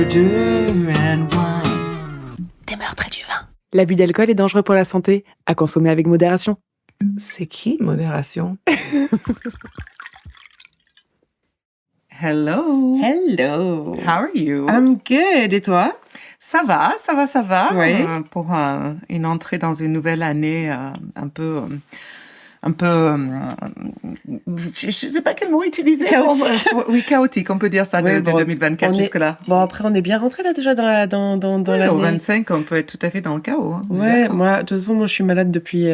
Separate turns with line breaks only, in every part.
murder and wine.
Des meurtres et du vin.
L'abus d'alcool est dangereux pour la santé, à consommer avec modération.
C'est qui, modération? Hello.
Hello.
How are you?
I'm good. Et toi?
Ça va.
Oui.
Pour une entrée dans une nouvelle année un peu, je sais pas quel mot utiliser.
Chaotique.
Oui, chaotique. On peut dire ça de 2024 jusque-là.
Bon, après, on est bien rentré là déjà dans l'année.
Au 25, on peut être tout à fait dans le chaos. Hein.
Ouais, moi, de toute façon, je suis malade depuis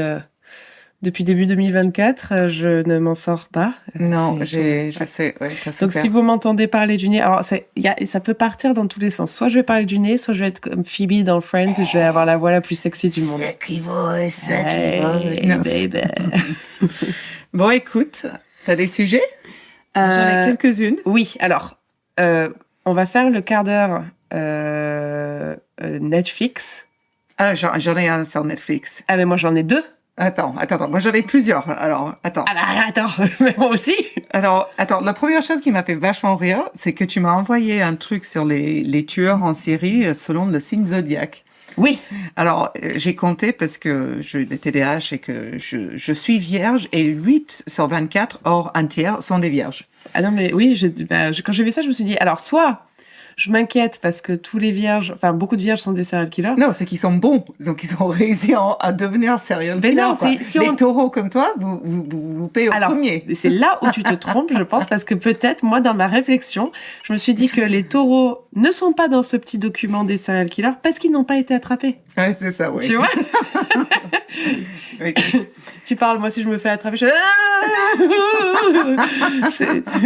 début 2024. Je ne m'en sors pas.
Non, je sais. Ouais, t'as souffert.
Donc, si vous m'entendez parler du nez, alors ça peut partir dans tous les sens. Soit je vais parler du nez, soit je vais être comme Phoebe dans Friends, et je vais avoir la voix la plus sexy du monde.
Sexy voice.
Hey,
Non.
baby.
Bon, écoute, t'as des sujets? J'en ai quelques-unes.
Oui, alors, on va faire le quart d'heure Netflix.
Ah, j'en ai un sur Netflix.
Ah, mais moi, j'en ai deux.
Attends. Moi, j'en ai plusieurs. Alors, attends.
Ah bah attends, mais moi aussi.
Alors, attends. La première chose qui m'a fait vachement rire, c'est que tu m'as envoyé un truc sur les tueurs en série selon le signe zodiaque.
Oui.
Alors, j'ai compté parce que j'ai le TDAH et que je suis vierge et 8 sur 24, hors un tiers, sont des vierges.
Ah non, mais oui, quand j'ai vu ça, je me suis dit, alors, soit je m'inquiète parce que beaucoup de vierges sont des serial killers.
Non, c'est qu'ils sont bons. Donc, ils ont réussi à devenir serial
Mais
killers.
non,
quoi.
si
les
on...
taureaux comme toi, vous loupez au premier.
C'est là où tu te trompes, je pense, parce que peut-être, moi, dans ma réflexion, je me suis dit que les taureaux ne sont pas dans ce petit document des serial killers parce qu'ils n'ont pas été attrapés.
Ouais, c'est ça, oui.
Tu vois?
Oui.
Tu parles, moi, si je me fais attraper,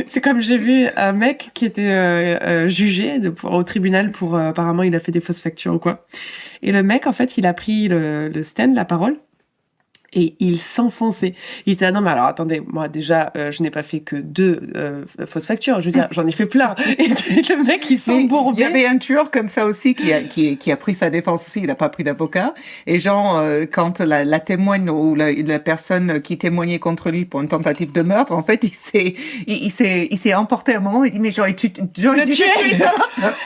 c'est comme j'ai vu un mec qui était jugé au tribunal pour apparemment il a fait des fausses factures ou quoi. Et le mec, en fait, il a pris le stand, la parole. Et il s'enfonçait. Il était, non, mais alors, attendez, moi, déjà, je n'ai pas fait que 2 fausses factures. Je veux dire, j'en ai fait plein. Et le mec, il s'embourbait.
Il y avait un tueur comme ça aussi qui a pris sa défense aussi. Il n'a pas pris d'avocat. Et genre, quand la témoigne ou la personne qui témoignait contre lui pour une tentative de meurtre, en fait, il s'est emporté à un moment. Il dit, mais j'aurais dû tuer ça.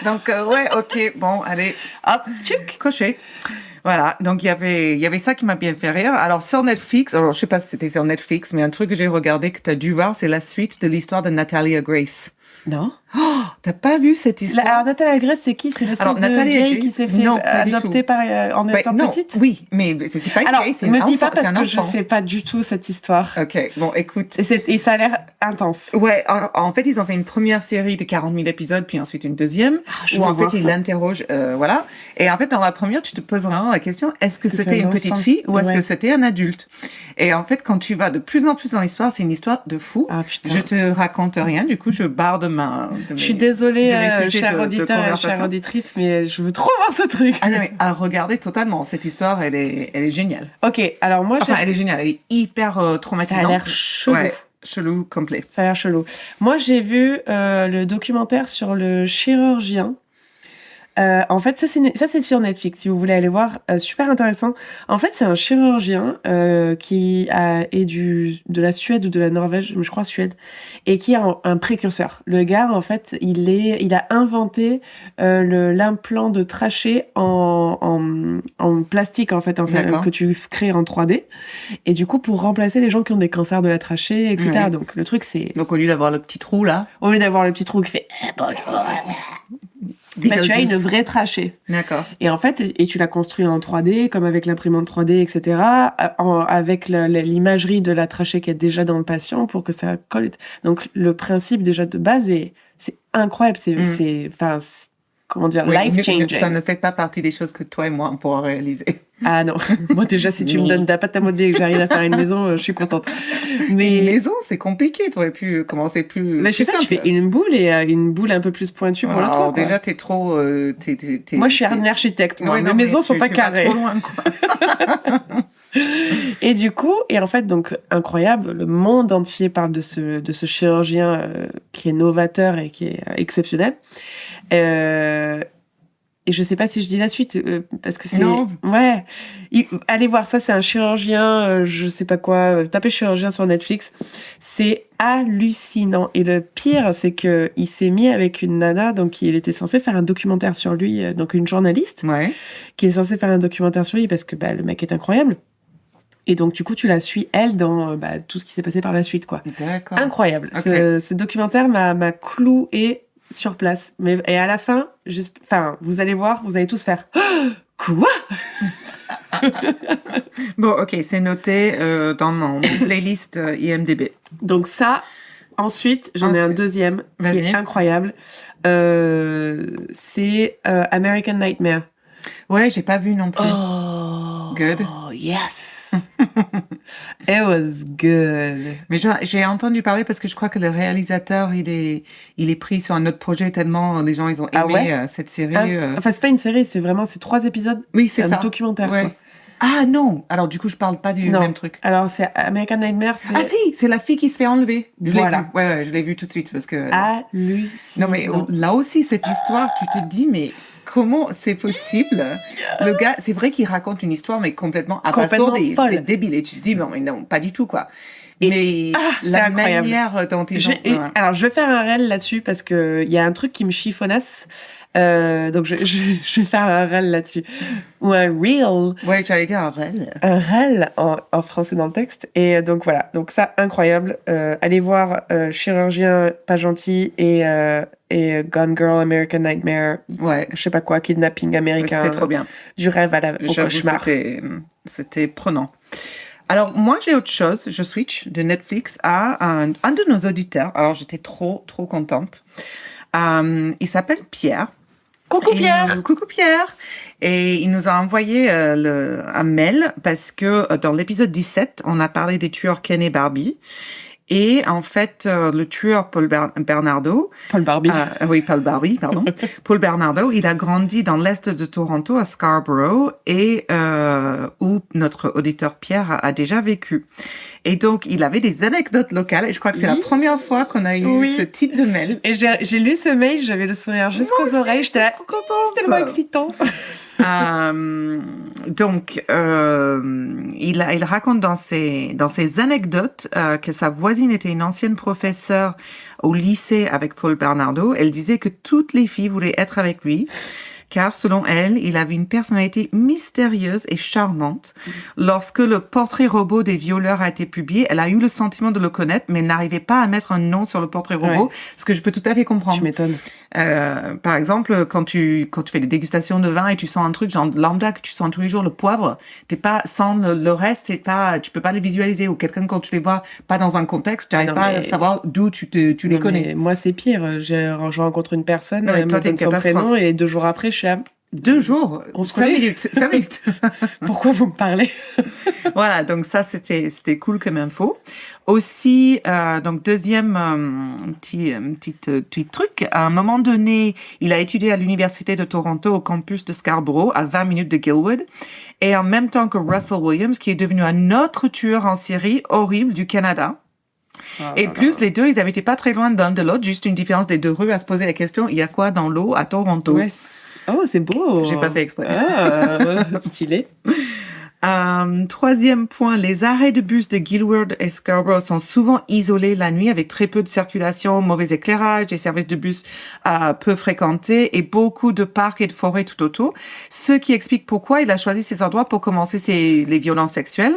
Donc, ouais, ok, bon, allez.
Hop, tchic.
Coché. Voilà, donc il y avait ça qui m'a bien fait rire. Alors sur Netflix, alors je sais pas si c'était sur Netflix, mais un truc que j'ai regardé que t'as dû voir, c'est la suite de l'histoire de Natalia Grace.
Non.
Oh, t'as pas vu cette histoire?
Alors Natalia Grace, c'est qui? C'est l'espèce de vieille qui s'est fait adopter en étant petite?
Oui, mais c'est pas une
alors,
vieille, c'est un enfant.
me dis pas parce que je
enfant.
sais pas du tout cette histoire.
Ok, bon, écoute.
Et ça a l'air intense.
Ouais, en fait, ils ont fait une première série de 40 000 épisodes, puis ensuite une deuxième, où en fait, ils l'interrogent, voilà. Et en fait, dans la première, tu te poses vraiment la question, est-ce que c'était une petite fille ou est-ce que c'était un adulte? Et en fait, quand tu vas de plus en plus dans l'histoire, c'est une histoire de fou.
Ah, putain.
Je te raconte rien, du coup, je barre de
je suis désolée, cher auditeur et chère auditrice, mais je veux trop voir ce truc.
Ah non, mais à regarder totalement. Cette histoire, elle est géniale.
Ok, alors moi,
elle est géniale. Elle est hyper traumatisante.
Ça a l'air chelou.
Ouais, chelou complet.
Ça a l'air chelou. Moi, j'ai vu le documentaire sur le chirurgien. En fait, ça c'est sur Netflix, si vous voulez aller voir. Super intéressant. En fait, c'est un chirurgien qui est de la Suède ou de la Norvège, je crois Suède, et qui est un précurseur. Le gars, en fait, il a inventé l'implant de trachée en plastique, en fait, que tu crées en 3D. Et du coup, pour remplacer les gens qui ont des cancers de la trachée, etc.
Ouais.
Donc, le truc, c'est...
Donc, au lieu d'avoir le petit trou, là...
Au lieu d'avoir le petit trou qui fait bonjour... Bah, tu as une vraie trachée.
D'accord.
Et en fait, tu l'as construit en 3D, comme avec l'imprimante 3D, etc., avec l'imagerie de la trachée qui est déjà dans le patient pour que ça colle. Donc, le principe déjà de base, c'est incroyable. Comment dire, life-changing.
Ça ne fait pas partie des choses que toi et moi, on pourra réaliser.
Ah non. Moi, déjà, si tu me donnes ta pâte à modeler et que j'arrive à faire une maison, je suis contente. Mais...
Une maison, c'est compliqué. Tu aurais pu commencer plus.
Mais je sais pas, tu fais une boule et une boule un peu plus pointue pour le toit.
Alors, déjà, t'es trop.
Moi, je suis un architecte. Mes maisons sont pas carrées.
Tu vas trop loin, quoi.
Et du coup, en fait, donc, incroyable, le monde entier parle de ce chirurgien qui est novateur et qui est exceptionnel. Et je sais pas si je dis la suite, parce que c'est...
Non.
Ouais. Allez voir ça, c'est un chirurgien, je sais pas quoi, tapez chirurgien sur Netflix. C'est hallucinant. Et le pire, c'est que il s'est mis avec une nana, donc il était censé faire un documentaire sur lui, donc une journaliste, qui est censée faire un documentaire sur lui parce que le mec est incroyable. Et donc, du coup, tu la suis, elle, dans tout ce qui s'est passé par la suite, quoi.
D'accord.
Incroyable.
Okay.
Ce documentaire m'a cloué sur place. Et à la fin, vous allez voir, vous allez tous faire « Quoi ?»
Bon, ok, c'est noté dans mon playlist IMDb.
Donc ça, ensuite, j'en ai un deuxième qui est incroyable. C'est American Nightmare.
Ouais, j'ai pas vu non plus.
Oh,
good.
Oh, yes. It was good.
Mais j'ai entendu parler parce que je crois que le réalisateur, il est pris sur un autre projet tellement les gens, ils ont aimé cette série.
Enfin, c'est pas une série, c'est 3 épisodes.
Oui, c'est ça.
Un documentaire,
ouais.
Quoi.
Ah non. Alors du coup, je parle pas du même truc.
Alors c'est American Nightmare.
Ah si, c'est la fille qui se fait enlever.
Voilà.
Ouais, je l'ai vu tout de suite parce que.
Hallucinant.
Non mais là aussi cette histoire, tu te dis mais comment c'est possible? Le gars, c'est vrai qu'il raconte une histoire mais complètement absurde et débile et tu te dis mais non, pas du tout quoi. Mais la manière dont ils ont.
Alors je vais faire un reel là-dessus parce que il y a un truc qui me chiffonnasse. Donc je vais faire un reel là-dessus. Ou un reel.
Ouais, j'allais dire un reel.
Un reel en français dans le texte. Et donc voilà. Donc ça, incroyable. Allez voir Chirurgien pas gentil et Gone Girl American Nightmare.
Ouais.
Je sais pas quoi, kidnapping américain.
C'était trop bien.
Du rêve au cauchemar.
C'était prenant. Alors, moi, j'ai autre chose. Je switch de Netflix à un de nos auditeurs. Alors, j'étais trop contente. Il s'appelle Pierre.
Coucou Pierre!
Coucou Pierre! Et il nous a envoyé un mail parce que dans l'épisode 17, on a parlé des tueurs Ken et Barbie. Et en fait, le tueur Paul Bernardo...
Paul Barbie.
Paul Barbie, pardon. Paul Bernardo, il a grandi dans l'est de Toronto, à Scarborough, et où notre auditeur Pierre a déjà vécu. Et donc, il avait des anecdotes locales, et je crois que c'est la première fois qu'on a eu ce type de mail.
Et j'ai lu ce mail, j'avais le sourire jusqu'aux oreilles, j'étais trop contente. C'était tellement excitant.
Donc, il raconte dans ses anecdotes que sa voisine était une ancienne professeure au lycée avec Paul Bernardo. Elle disait que toutes les filles voulaient être avec lui. Car, selon elle, il avait une personnalité mystérieuse et charmante. Lorsque le portrait robot des violeurs a été publié, elle a eu le sentiment de le connaître, mais elle n'arrivait pas à mettre un nom sur le portrait robot, ce que je peux tout à fait comprendre.
Tu m'étonnes.
Par exemple, quand tu fais des dégustations de vin et tu sens un truc genre lambda que tu sens tous les jours, le poivre, t'es pas, sans le reste, tu peux pas le visualiser. Ou quelqu'un, quand tu les vois pas dans un contexte, tu n'arrives pas à savoir d'où tu les connais.
Mais moi, c'est pire. Je rencontre une personne, elle me donne son prénom et 2 jours après, je suis là...
2 jours,
on se
5 minutes, 5 minutes.
Pourquoi vous me parlez?
Voilà, donc ça c'était cool comme info. Aussi, donc deuxième petit truc. À un moment donné, il a étudié à l'université de Toronto au campus de Scarborough, à 20 minutes de Guildwood, et en même temps que Russell Williams, qui est devenu un autre tueur en série horrible du Canada. Et plus, les deux, ils avaient été pas très loin l'un de l'autre, juste une différence des 2 rues à se poser la question, il y a quoi dans l'eau à Toronto?
Ouais. Oh, c'est beau.
J'ai pas fait exprès.
Stylé.
Troisième point, les arrêts de bus de Guildwood et Scarborough sont souvent isolés la nuit avec très peu de circulation, mauvais éclairage, des services de bus peu fréquentés et beaucoup de parcs et de forêts tout autour. Ce qui explique pourquoi il a choisi ces endroits pour commencer les violences sexuelles.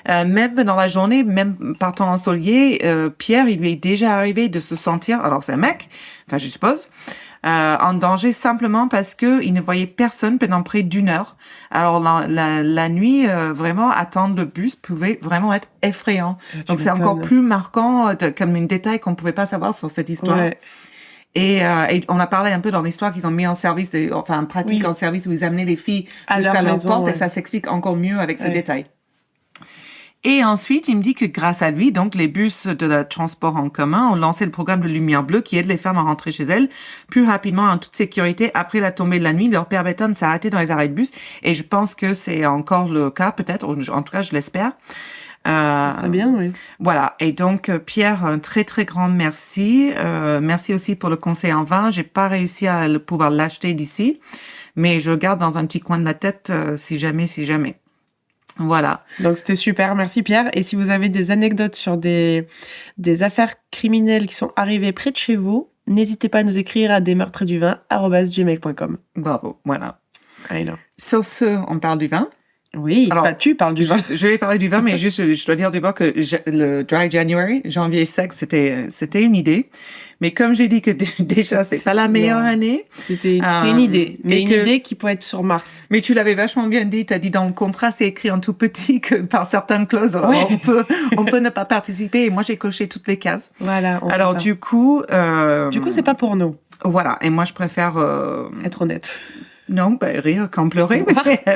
Même dans la journée, même par temps ensoleillé, Pierre, il lui est déjà arrivé de se sentir, alors c'est un mec, enfin je suppose, en danger simplement parce que il ne voyait personne pendant près d'1 heure. Alors la nuit, vraiment attendre le bus pouvait vraiment être effrayant. Donc c'est encore plus marquant comme un détail qu'on pouvait pas savoir sur cette histoire. Ouais. Et on a parlé un peu dans l'histoire qu'ils ont mis en service, en pratique en service où ils amenaient les filles jusqu'à leur porte et ça s'explique encore mieux avec ce détail. Et ensuite, il me dit que grâce à lui, donc les bus de transport en commun ont lancé le programme de lumière bleue qui aide les femmes à rentrer chez elles plus rapidement en toute sécurité après la tombée de la nuit, leur permettant de s'arrêter dans les arrêts de bus. Et je pense que c'est encore le cas, peut-être, en tout cas, je l'espère.
Ça serait bien, oui.
Voilà. Et donc, Pierre, un très, très grand merci. Merci aussi pour le conseil en vin. J'ai pas réussi à pouvoir l'acheter d'ici. mais je garde dans un petit coin de la tête si jamais. Voilà.
Donc c'était super, merci Pierre. Et si vous avez des anecdotes sur des affaires criminelles qui sont arrivées près de chez vous, n'hésitez pas à nous écrire à desmeurtresduvin@gmail.com.
Bravo, voilà.
I know.
Sur ce, on parle du vin.
Oui,
Alors,
tu parles du vin.
Je vais parler du vin, mais juste, je dois dire d'abord que le Dry January, janvier sec, c'était une idée. Mais comme j'ai dit que déjà, c'est pas la meilleure année.
C'est une idée, mais une idée qui peut être sur Mars.
Mais tu l'avais vachement bien dit. T'as dit dans le contrat, c'est écrit en tout petit que par certaines clauses,
Ouais.
on peut ne pas participer. Et moi, j'ai coché toutes les cases.
Voilà.
Alors, du coup,
c'est pas pour nous.
Voilà. Et moi, je préfère,
Être honnête.
non, rire qu'en pleurer.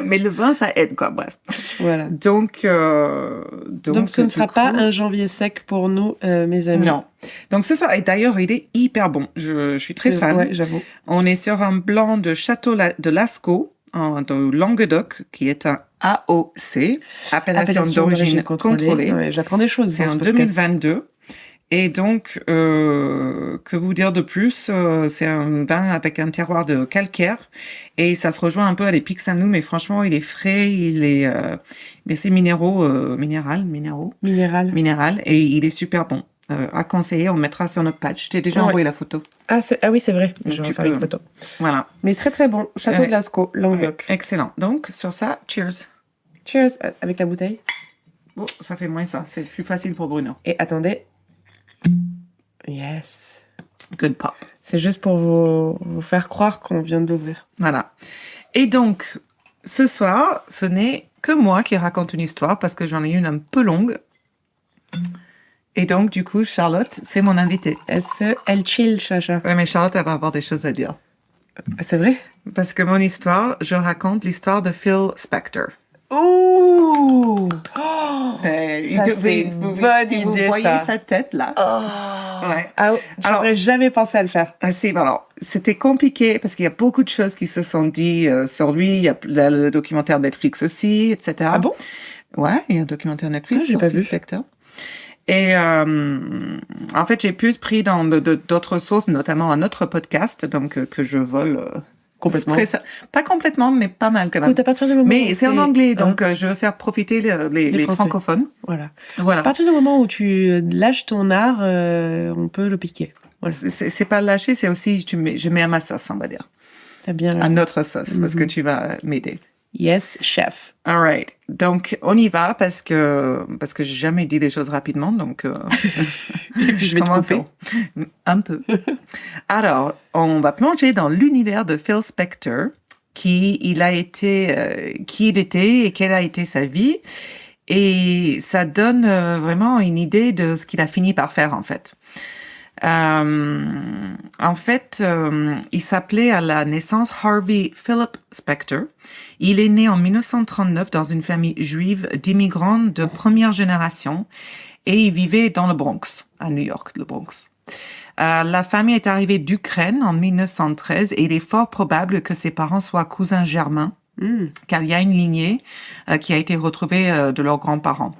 Mais le vin, ça aide, quoi. Bref.
Voilà.
Donc
ce ne sera pas un janvier sec pour nous, mes amis.
Non. Donc ce soir, et d'ailleurs, il est hyper bon. Je suis très fan.
Ouais, j'avoue.
On est sur un blanc de Château de Lascaux, de Languedoc, qui est un AOC, appellation d'origine contrôlée.
Ouais, j'apprends des choses.
C'est
dans
en
ce podcast.
2022. Et donc, que vous dire de plus, c'est un vin avec un terroir de calcaire et ça se rejoint un peu à des Pics Saint-Loup, mais franchement, il est frais, mais c'est minéral et il est super bon. À conseiller, on mettra sur notre page. Je t'ai déjà envoyé la photo.
Ah oui, c'est vrai. Je vais
Tu
faire une
peux.
photo.
Voilà.
Mais très très bon. Château de Lascaux, Languedoc.
Excellent. Donc, sur ça, cheers.
Cheers avec la bouteille.
Oh, ça fait moins ça. C'est plus facile pour Bruno.
Et attendez. Yes.
Good pop.
C'est juste pour vous faire croire qu'on vient de l'ouvrir.
Voilà. Et donc, ce soir, ce n'est que moi qui raconte une histoire parce que j'en ai une un peu longue. Et donc, du coup, Charlotte, c'est mon invitée.
Elle chill, Chacha.
Ouais, mais Charlotte, elle va avoir des choses à dire.
C'est vrai?
Parce que mon histoire, je raconte l'histoire de Phil Spector.
Ouh!
C'est
une bonne idée,
Vous voyez
ça.
sa tête, là. Ouais.
Ah, j'aurais jamais pensé à le faire.
Alors, c'était compliqué parce qu'il y a beaucoup de choses qui se sont dit sur lui. Il y a le documentaire Netflix aussi, etc.
Ah bon?
Ouais, il y a un documentaire Netflix
j'ai
sur
pas
Phil
vu.
Spector. Et en fait, j'ai plus pris dans d'autres sources, notamment un autre podcast, donc que je vole
Complètement.
pas complètement, mais pas mal quand même.
Écoute, à partir du moment
Mais
où
c'est en
t'es-
anglais, donc je veux faire profiter les
Français.
francophones.
Voilà.
Voilà.
À partir du moment où tu lâches ton art, on peut le piquer. Voilà.
C'est pas lâcher, c'est aussi je mets à ma sauce, on va dire.
T'as bien
À
raison.
notre sauce, parce que tu vas m'aider.
Yes, chef.
All right. Donc, on y va parce que j'ai jamais dit les choses rapidement, donc
Et puis je vais te
commençons. Un peu. Alors, on va plonger dans l'univers de Phil Spector, qui il était et quelle a été sa vie. Et ça donne vraiment une idée de ce qu'il a fini par faire, en fait. Il s'appelait à la naissance Harvey Philip Spector. Il est né en 1939 dans une famille juive d'immigrants de première génération et il vivait dans le Bronx, à New York, le Bronx. La famille est arrivée d'Ukraine en 1913 et il est fort probable que ses parents soient cousins germains, car il y a une lignée qui a été retrouvée de leurs grands-parents.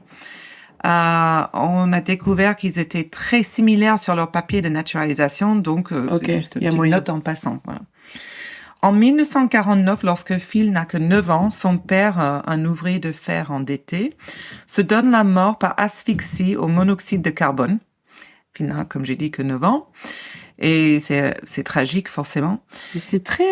On a découvert qu'ils étaient très similaires sur leur papier de naturalisation, donc c'est juste une petite note en passant. Voilà. En 1949, lorsque Phil n'a que 9 ans, son père, un ouvrier de fer endetté, se donne la mort par asphyxie au monoxyde de carbone. Phil n'a, comme j'ai dit, que 9 ans. Et c'est tragique, forcément.
C'est très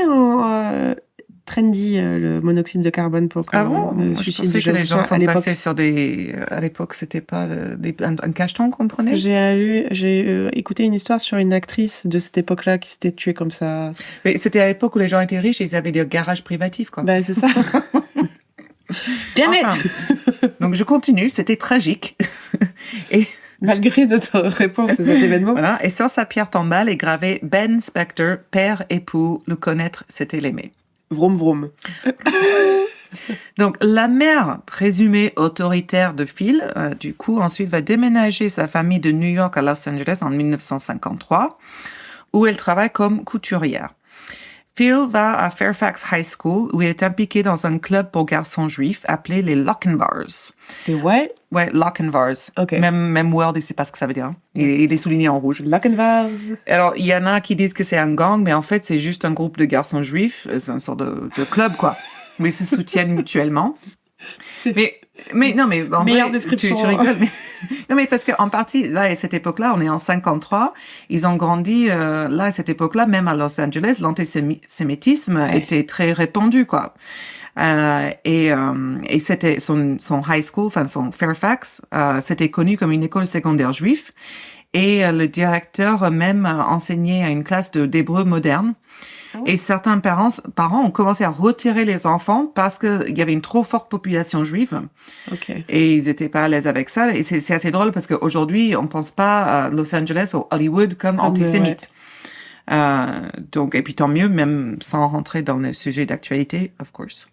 trendy, le monoxyde de carbone pour
Ah bon? Je pensais que les gens sont passés sur des... À l'époque, c'était pas un cacheton qu'on prenait?
J'ai écouté une histoire sur une actrice de cette époque-là qui s'était tuée comme ça.
Mais c'était à l'époque où les gens étaient riches et ils avaient des garages privatifs, quoi.
Ben, c'est ça. Damn it!
Donc, je continue. C'était tragique. Et...
Malgré notre réponse à cet événement.
Voilà. Et sur sa pierre tombale est gravé Ben Spector, père, époux, le connaître, c'était l'aimer.
Vroom vroom.
Donc, la mère présumée autoritaire de Phil, du coup, ensuite va déménager sa famille de New York à Los Angeles en 1953, où elle travaille comme couturière. Phil va à Fairfax High School où il est impliqué dans un club pour garçons juifs appelé les Lochinvars.
Les what?
Ouais, Lochinvars.
Ok.
Même Word, il sait pas ce que ça veut dire. Il est souligné en rouge.
Lochinvars.
Alors, il y en a qui disent que c'est un gang, mais en fait, c'est juste un groupe de garçons juifs. C'est une sorte de club, quoi. Mais ils se soutiennent mutuellement. Mais non, mais en
Meilleure
vrai,
description.
tu rigoles. Mais, non, mais parce qu'en partie, là, à cette époque-là, on est en 53, ils ont grandi, là, à cette époque-là, même à Los Angeles, l'antisémitisme était très répandu, quoi. Et c'était son high school, enfin, son Fairfax, c'était connu comme une école secondaire juive. Et le directeur même enseignait à une classe d'hébreu moderne. Et certains parents ont commencé à retirer les enfants parce qu'il y avait une trop forte population juive.
Okay.
Et ils étaient pas à l'aise avec ça. Et c'est assez drôle parce qu'aujourd'hui, on pense pas à Los Angeles ou Hollywood comme antisémite. Donc, et puis tant mieux, même sans rentrer dans le sujet d'actualité, of course.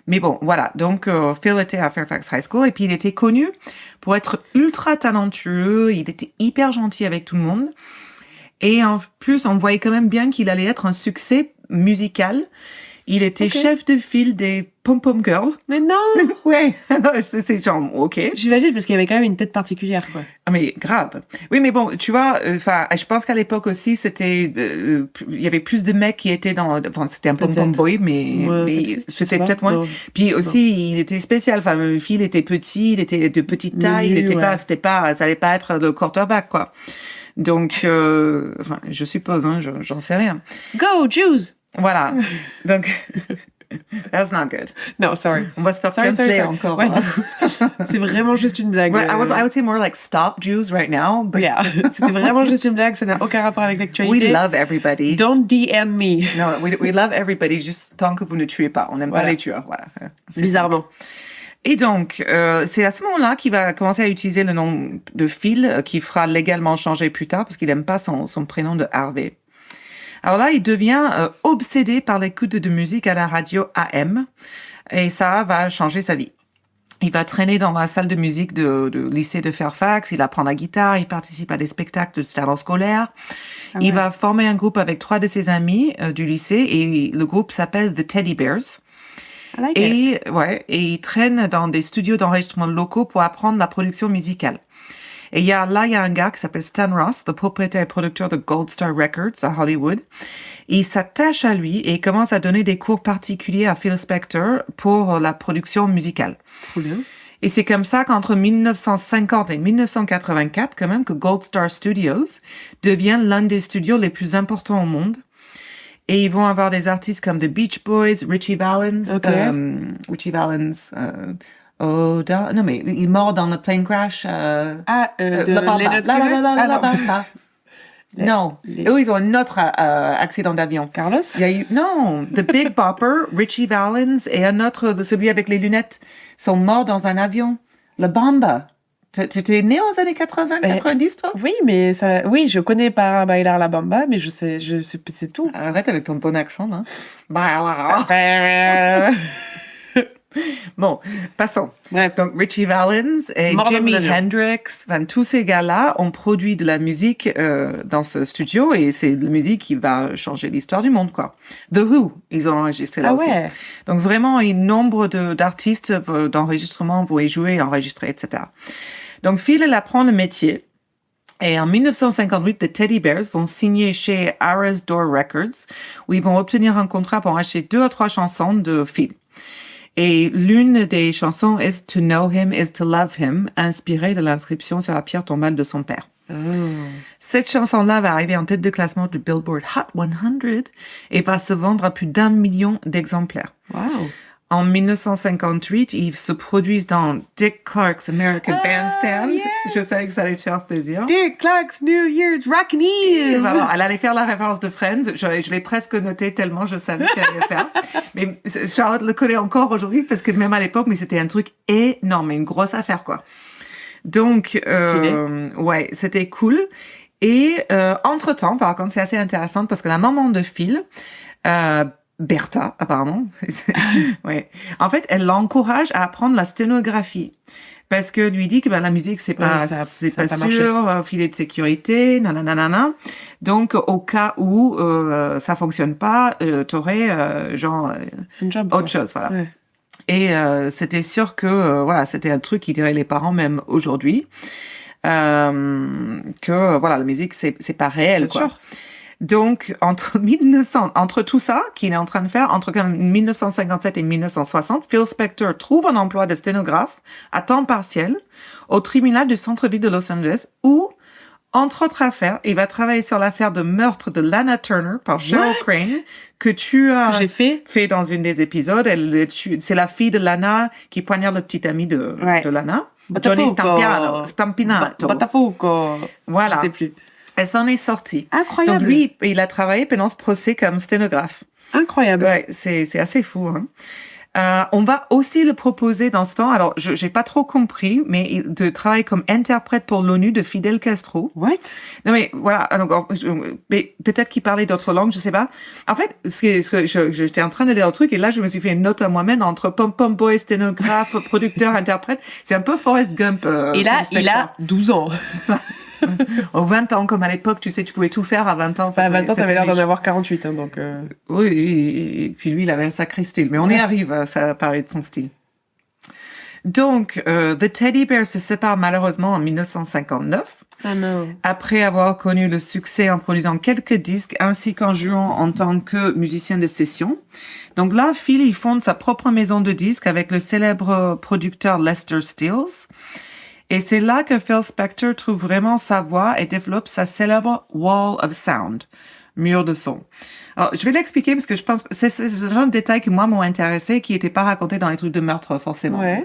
Mais bon, voilà. Donc, Phil était à Fairfax High School et puis il était connu pour être ultra talentueux. Il était hyper gentil avec tout le monde. Et en plus, on voyait quand même bien qu'il allait être un succès musical. Il était chef de file des Pom-Pom Girls.
Mais non!
Ouais, c'est genre, ok.
J'imagine, parce qu'il y avait quand même une tête particulière, quoi.
Ah, mais grave. Oui, mais bon, tu vois, enfin, je pense qu'à l'époque aussi, c'était, il y avait plus de mecs qui étaient c'était un Pom-Pom Boy, mais c'était peut-être moins. Puis aussi, il était spécial. Enfin, le fil était petit, il était de petite taille, il était pas, ça allait pas être le quarterback, quoi. Donc, enfin, je suppose, hein, j'en sais rien.
Go, Jews!
Voilà. Donc, that's not good.
No, sorry.
On va se faire canceler encore.
Ouais, c'est vraiment juste une blague.
I would say more like stop Jews right now. But
yeah, c'était vraiment juste une blague, ça n'a aucun rapport avec l'actualité.
We love everybody.
Don't DM me.
No, we love everybody, juste tant que vous ne tuez pas. On n'aime pas les tueurs, voilà.
Bizarrement.
Et donc, c'est à ce moment-là qu'il va commencer à utiliser le nom de Phil, qui fera légalement changer plus tard, parce qu'il n'aime pas son prénom de Harvey. Alors là, il devient obsédé par l'écoute de musique à la radio AM, et ça va changer sa vie. Il va traîner dans la salle de musique de lycée de Fairfax, il apprend la guitare, il participe à des spectacles de talent scolaire. Ah ouais. Il va former un groupe avec 3 de ses amis du lycée, et le groupe s'appelle The Teddy Bears. Et il traîne dans des studios d'enregistrement locaux pour apprendre la production musicale. Et il y a un gars qui s'appelle Stan Ross, le propriétaire et producteur de Gold Star Records à Hollywood. Il s'attache à lui et commence à donner des cours particuliers à Phil Spector pour la production musicale.
Trop bien.
Et c'est comme ça qu'entre 1950 et 1984, quand même, que Gold Star Studios devient l'un des studios les plus importants au monde. Et ils vont avoir des artistes comme The Beach Boys, Richie Valens. Non, mais il est mort dans le plane crash.
La
Bamba. Non. Eux, ils ont un autre accident d'avion.
Carlos?
Il y a eu, non, The Big Bopper, Richie Valens et un autre, celui avec les lunettes, sont morts dans un avion. La Bamba. T'étais né aux années 80, 90, toi?
Oui, mais oui, je connais Para Bailar la Bamba, mais je sais, c'est tout.
Arrête avec ton bon accent, hein. Bon, passons.
Bref.
Donc, Richie Valens et Jimi Hendrix, tous ces gars-là ont produit de la musique dans ce studio et c'est de la musique qui va changer l'histoire du monde, quoi. The Who, ils ont enregistré là aussi.
Ouais.
Donc, vraiment, un nombre d'artistes d'enregistrement vont y jouer, enregistrer, etc. Donc, Phil, il apprend le métier. Et en 1958, The Teddy Bears vont signer chez Ara's Door Records, où ils vont obtenir un contrat pour acheter 2 à 3 chansons de Phil. Et l'une des chansons is To Know Him is to Love Him, inspirée de l'inscription sur la pierre tombale de son père.
Oh.
Cette chanson-là va arriver en tête de classement du Billboard Hot 100 et va se vendre à plus d'1 million d'exemplaires.
Wow.
En 1958, ils se produisent dans Dick Clark's American Bandstand. Yes. Je savais que ça allait te faire plaisir.
Dick Clark's New Year's Rockin' Eve.
Voilà, elle allait faire la référence de Friends. Je l'ai presque noté tellement je savais qu'elle allait faire. Mais Charlotte le connaît encore aujourd'hui parce que même à l'époque, mais c'était un truc énorme, une grosse affaire, quoi. Donc, ouais, c'était cool. Et entre-temps, par contre, c'est assez intéressant parce que la maman de Phil, Bertha, apparemment. Ouais. En fait, elle l'encourage à apprendre la sténographie. Parce que lui dit que la musique, c'est pas, c'est pas sûr, filet de sécurité, nanana. Donc, au cas où ça fonctionne pas, t'aurais autre chose, voilà. Ouais. Et c'était sûr que voilà, c'était un truc qui diraient les parents même aujourd'hui, que voilà, la musique c'est pas réel, bien quoi. Sûr. Donc, entre tout ça qu'il est en train de faire, entre 1957 et 1960, Phil Spector trouve un emploi de sténographe à temps partiel au tribunal du centre-ville de Los Angeles où, entre autres affaires, il va travailler sur l'affaire de meurtre de Lana Turner par Cheryl Crane, que tu as fait dans une des épisodes. C'est la fille de Lana qui poignarde le petit ami de Lana. Johnny Stampinato. Voilà. Je sais plus. Elle s'en est sortie.
Incroyable.
Donc lui, il a travaillé pendant ce procès comme sténographe.
Incroyable.
Ouais, c'est assez fou. Hein. On va aussi le proposer dans ce temps. Alors, j'ai pas trop compris, mais de travailler comme interprète pour l'ONU de Fidel Castro.
What?
Non mais voilà. Alors, mais peut-être qu'il parlait d'autres langues, je sais pas. En fait, ce que j'étais en train de lire le truc et là, je me suis fait une note à moi-même entre pom-pom boy, sténographe, producteur, interprète. C'est un peu Forrest Gump.
Et là, il a 12 ans.
Aux 20 ans, comme à l'époque, tu sais, tu pouvais tout faire à 20 ans.
À 20 ans, t'avais l'air d'en avoir 48, hein, donc...
Oui, et puis lui, il avait un sacré style. Mais on y arrive, ça paraît de son style. Donc, The Teddy Bear se sépare malheureusement en 1959.
Ah non.
Après avoir connu le succès en produisant quelques disques, ainsi qu'en jouant en tant que musicien de session. Donc là, Phil, il fonde sa propre maison de disques avec le célèbre producteur Lester Stills. Et c'est là que Phil Spector trouve vraiment sa voix et développe sa célèbre Wall of Sound, mur de son. Alors, je vais l'expliquer parce que je pense que c'est ce genre de détails qui, moi, m'ont intéressé, qui n'étaient pas racontés dans les trucs de meurtre, forcément.
Ouais.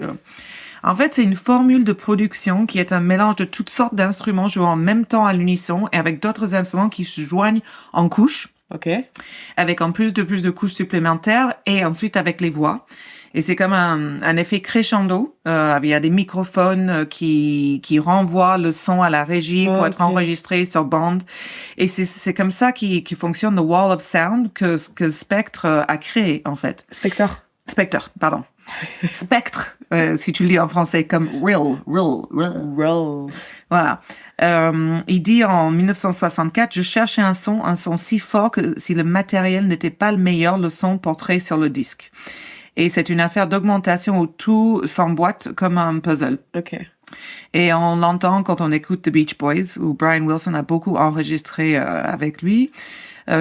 En fait, c'est une formule de production qui est un mélange de toutes sortes d'instruments jouant en même temps à l'unisson et avec d'autres instruments qui se joignent en couches.
OK.
Avec en plus de couches supplémentaires et ensuite avec les voix. Et c'est comme un effet crescendo. Il y a des microphones qui renvoient le son à la régie pour être enregistré sur bande. Et c'est comme ça qui fonctionne le Wall of Sound que Spectre a créé, en fait.
Spectre,
pardon. Spectre, si tu le lis en français comme real. Voilà. Il dit en 1964, je cherchais un son si fort que si le matériel n'était pas le meilleur, le son porterait sur le disque. Et c'est une affaire d'augmentation où tout s'emboîte comme un puzzle.
OK.
Et on l'entend quand on écoute The Beach Boys, où Brian Wilson a beaucoup enregistré avec lui.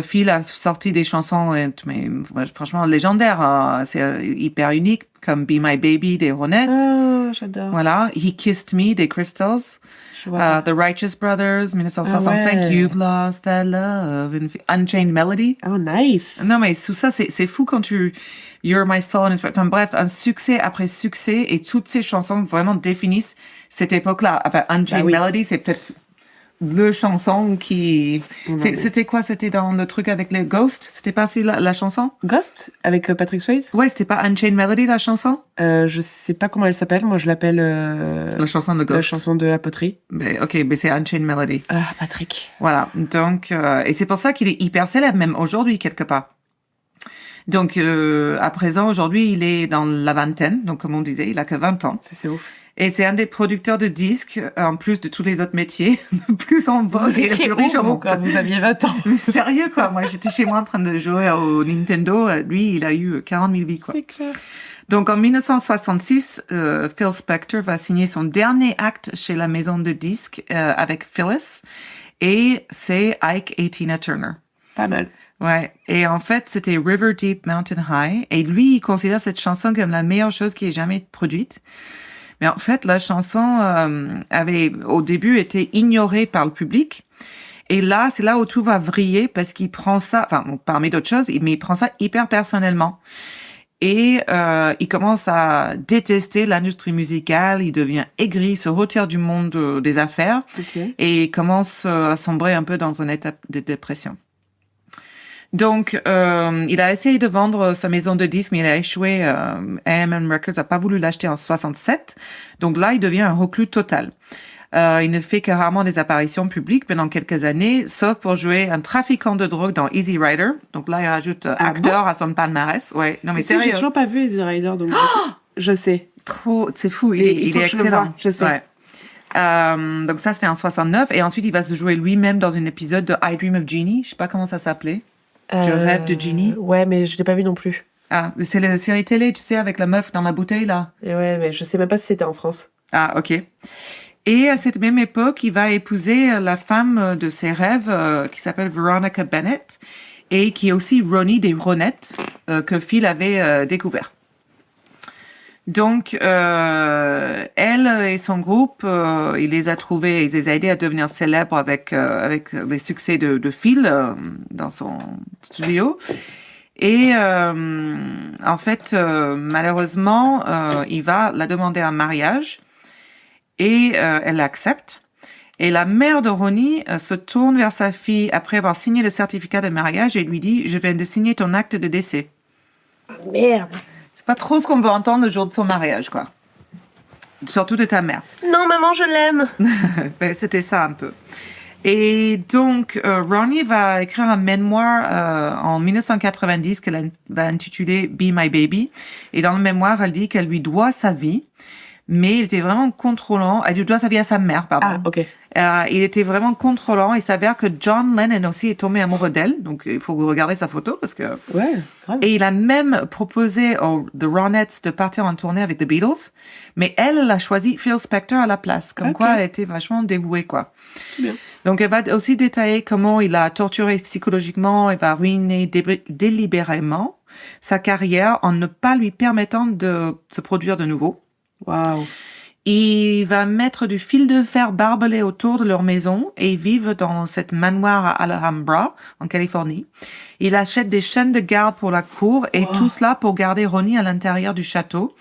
Phil a sorti des chansons, mais franchement légendaires. C'est hyper unique, comme Be My Baby des Ronettes.
Oh, j'adore.
Voilà. He Kissed Me des Crystals. The Righteous Brothers, 1965.
Ah ouais.
You've Lost That Love. Unchained Melody.
Oh, nice.
Non, mais tout ça, c'est fou quand You're My Soul. Enfin, bref, un succès après succès et toutes ces chansons vraiment définissent cette époque-là. Enfin, Unchained Melody, c'est peut-être le chanson qui... C'était quoi? C'était dans le truc avec les Ghosts? C'était pas celui-là, la chanson?
Ghost? Avec Patrick Swayze?
Ouais, c'était pas Unchained Melody, la chanson?
Je sais pas comment elle s'appelle. Moi, je l'appelle...
la chanson de Ghost.
La chanson de la poterie.
Mais, ok, mais c'est Unchained Melody.
Ah, Patrick.
Voilà. Donc, et c'est pour ça qu'il est hyper célèbre, même aujourd'hui, quelque part. Donc, à présent, aujourd'hui, il est dans la vingtaine. Donc, comme on disait, il a que 20 ans.
C'est ouf.
Et c'est un des producteurs de disques, en plus de tous les autres métiers, le plus en vogue et le plus riche au monde.
Quand vous aviez 20 ans.
Sérieux, quoi. Moi, j'étais chez moi en train de jouer au Nintendo. Lui, il a eu 40 000 vies, quoi.
C'est clair.
Donc, en 1966, Phil Spector va signer son dernier acte chez la maison de disques avec Phyllis. Et c'est Ike et Tina Turner.
Pas mal.
Ouais. Et en fait, c'était River Deep Mountain High. Et lui, il considère cette chanson comme la meilleure chose qui ait jamais produite. Mais en fait, la chanson avait au début été ignorée par le public. Et là, c'est là où tout va vriller parce qu'il prend ça, enfin, parmi d'autres choses, mais il prend ça hyper personnellement. Et il commence à détester l'industrie musicale, il devient aigri, il se retire du monde des affaires et il commence à sombrer un peu dans une étape de dépression. Donc, il a essayé de vendre sa maison de disques, mais il a échoué. A&M Records a pas voulu l'acheter en 67. Donc là, il devient un reclus total. Il ne fait que rarement des apparitions publiques pendant quelques années, sauf pour jouer un trafiquant de drogue dans Easy Rider. Donc là, il rajoute acteur à son palmarès. Ouais, non mais sérieux.
J'ai toujours pas vu Easy Rider, donc je sais.
Trop, c'est fou. Il est excellent.
Je sais.
Ouais. Donc ça, c'était en 69. Et ensuite, il va se jouer lui-même dans un épisode de I Dream of Jeannie. Je sais pas comment ça s'appelait. Je rêve de Jeannie.
Ouais, mais je l'ai pas vu non plus.
Ah, c'est la série télé, tu sais, avec la meuf dans la bouteille, là.
Et ouais, mais je sais même pas si c'était en France.
Ah, ok. Et à cette même époque, il va épouser la femme de ses rêves, qui s'appelle Veronica Bennett, et qui est aussi Ronnie des Ronettes, que Phil avait découvert. Donc, elle et son groupe, il les a trouvés, il les a aidés à devenir célèbres avec les succès de Phil dans son studio. Et en fait, malheureusement, il va la demander un mariage et elle accepte. Et la mère de Ronnie se tourne vers sa fille après avoir signé le certificat de mariage et lui dit « Je viens de signer ton acte de décès. »
Merde.
C'est pas trop ce qu'on veut entendre le jour de son mariage, quoi. Surtout de ta mère.
Non, maman, je l'aime.
Ben, c'était ça un peu. Et donc, Ronnie va écrire un mémoire en 1990 qu'elle va intituler Be My Baby. Et dans le mémoire, elle dit qu'elle lui doit sa vie, mais il était vraiment contrôlant. Elle lui doit sa vie à sa mère, pardon.
Ah, ok.
Il était vraiment contrôlant. Il s'avère que John Lennon aussi est tombé amoureux d'elle. Donc, il faut regarder sa photo parce que...
Ouais, grave.
Et il a même proposé aux The Ronettes de partir en tournée avec The Beatles. Mais elle a choisi Phil Spector à la place. Comme quoi, elle était vachement dévouée, quoi.
C'est bien.
Donc, elle va aussi détailler comment il a torturé psychologiquement et va ruiner délibérément sa carrière en ne pas lui permettant de se produire de nouveau.
Waouh.
Il va mettre du fil de fer barbelé autour de leur maison et ils vivent dans cette manoir à Alhambra, en Californie. Il achète des chaînes de garde pour la cour et tout cela pour garder Ronnie à l'intérieur du château.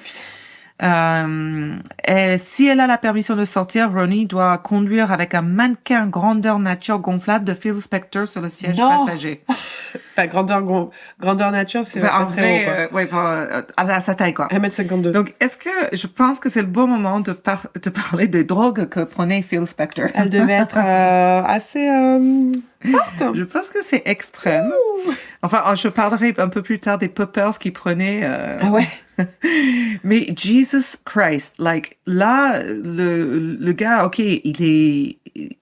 Et si elle a la permission de sortir, Ronnie doit conduire avec un mannequin grandeur nature gonflable de Phil Spector sur le siège passager.
Enfin, grandeur nature, c'est
En
très
vrai,
haut, quoi.
ouais, à sa taille, quoi.
1m52.
Donc, est-ce que je pense que c'est le bon moment de parler des drogues que prenait Phil Spector?
Elle devait être assez forte.
Je pense que c'est extrême. Enfin, je parlerai un peu plus tard des poppers qu'il prenait.
Ah ouais.
Mais Jesus Christ, like là, le gars, ok, il est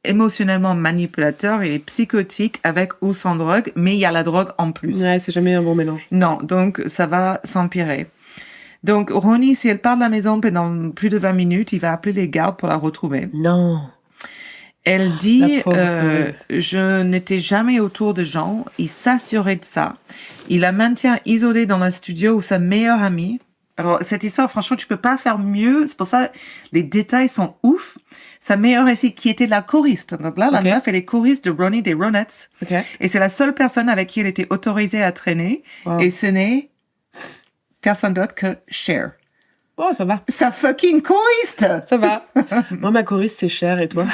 émotionnellement manipulateur, il est psychotique avec ou sans drogue, mais il y a la drogue en plus.
Ouais, c'est jamais un bon mélange.
Non, donc ça va s'empirer. Donc Ronnie, si elle part de la maison pendant plus de 20 minutes, il va appeler les gardes pour la retrouver.
Non.
Elle dit,
pauvre,
je n'étais jamais autour de gens. Il s'assurait de ça. Il la maintient isolée dans un studio où sa meilleure amie. Alors, cette histoire, franchement, tu peux pas faire mieux. C'est pour ça, les détails sont ouf. Sa meilleure amie, qui était la choriste. Donc là, la meuf, elle est choriste de Ronnie des Ronettes.
Okay.
Et c'est la seule personne avec qui elle était autorisée à traîner. Wow. Et ce n'est personne d'autre que Cher.
Oh, ça va.
Sa fucking choriste!
Ça va. Moi, ma choriste, c'est Cher, et toi?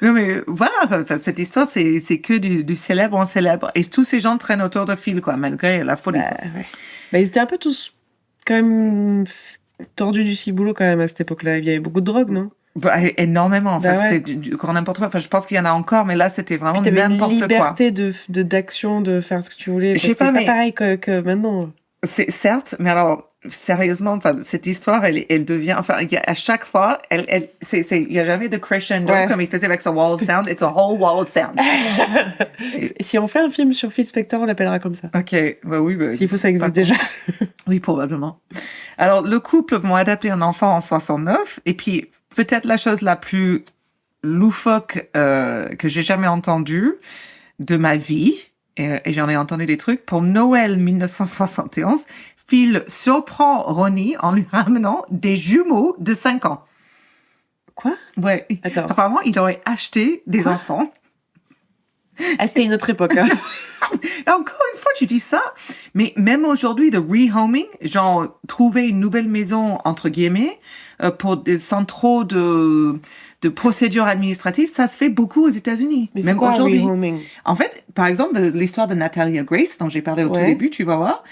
Non, mais voilà, cette histoire, c'est que du célèbre en célèbre. Et tous ces gens traînent autour de Phil, quoi, malgré la folie.
Ouais. Bah, ils étaient un peu tous, quand même, tordus du ciboulot, quand même, à cette époque-là. Il y avait beaucoup de drogue, non?
Bah, énormément. Enfin,
bah ouais.
C'était du grand n'importe quoi. Enfin, je pense qu'il y en a encore, mais là, c'était vraiment n'importe quoi.
Une liberté d'action, de faire ce que tu voulais.
Je sais pas, mais...
pas pareil que maintenant.
C'est certes, mais alors sérieusement, enfin cette histoire, elle devient, enfin à chaque fois, il y a jamais de crescendo comme il faisait avec son wall of sound. It's a whole wall of sound.
Et si on fait un film sur Phil Spector, on l'appellera comme ça.
Ok, bah oui. Bah,
s'il faut, ça existe déjà.
Oui, probablement. Alors le couple vont adopter un enfant en 69, et puis peut-être la chose la plus loufoque que j'ai jamais entendue de ma vie. Et j'en ai entendu des trucs. Pour Noël 1971, Phil surprend Ronnie en lui ramenant des jumeaux de 5 ans.
Quoi?
Ouais.
Attends.
Apparemment, il aurait acheté des enfants.
Ah, c'était une autre époque, hein.
Encore une fois, tu dis ça, mais même aujourd'hui, de rehoming, genre trouver une nouvelle maison, entre guillemets, sans trop de procédures administratives, ça se fait beaucoup aux États-Unis.
Mais
même
c'est quoi
aujourd'hui.
Rehoming?
En fait, par exemple, l'histoire de Natalia Grace, dont j'ai parlé au tout début, tu vas voir,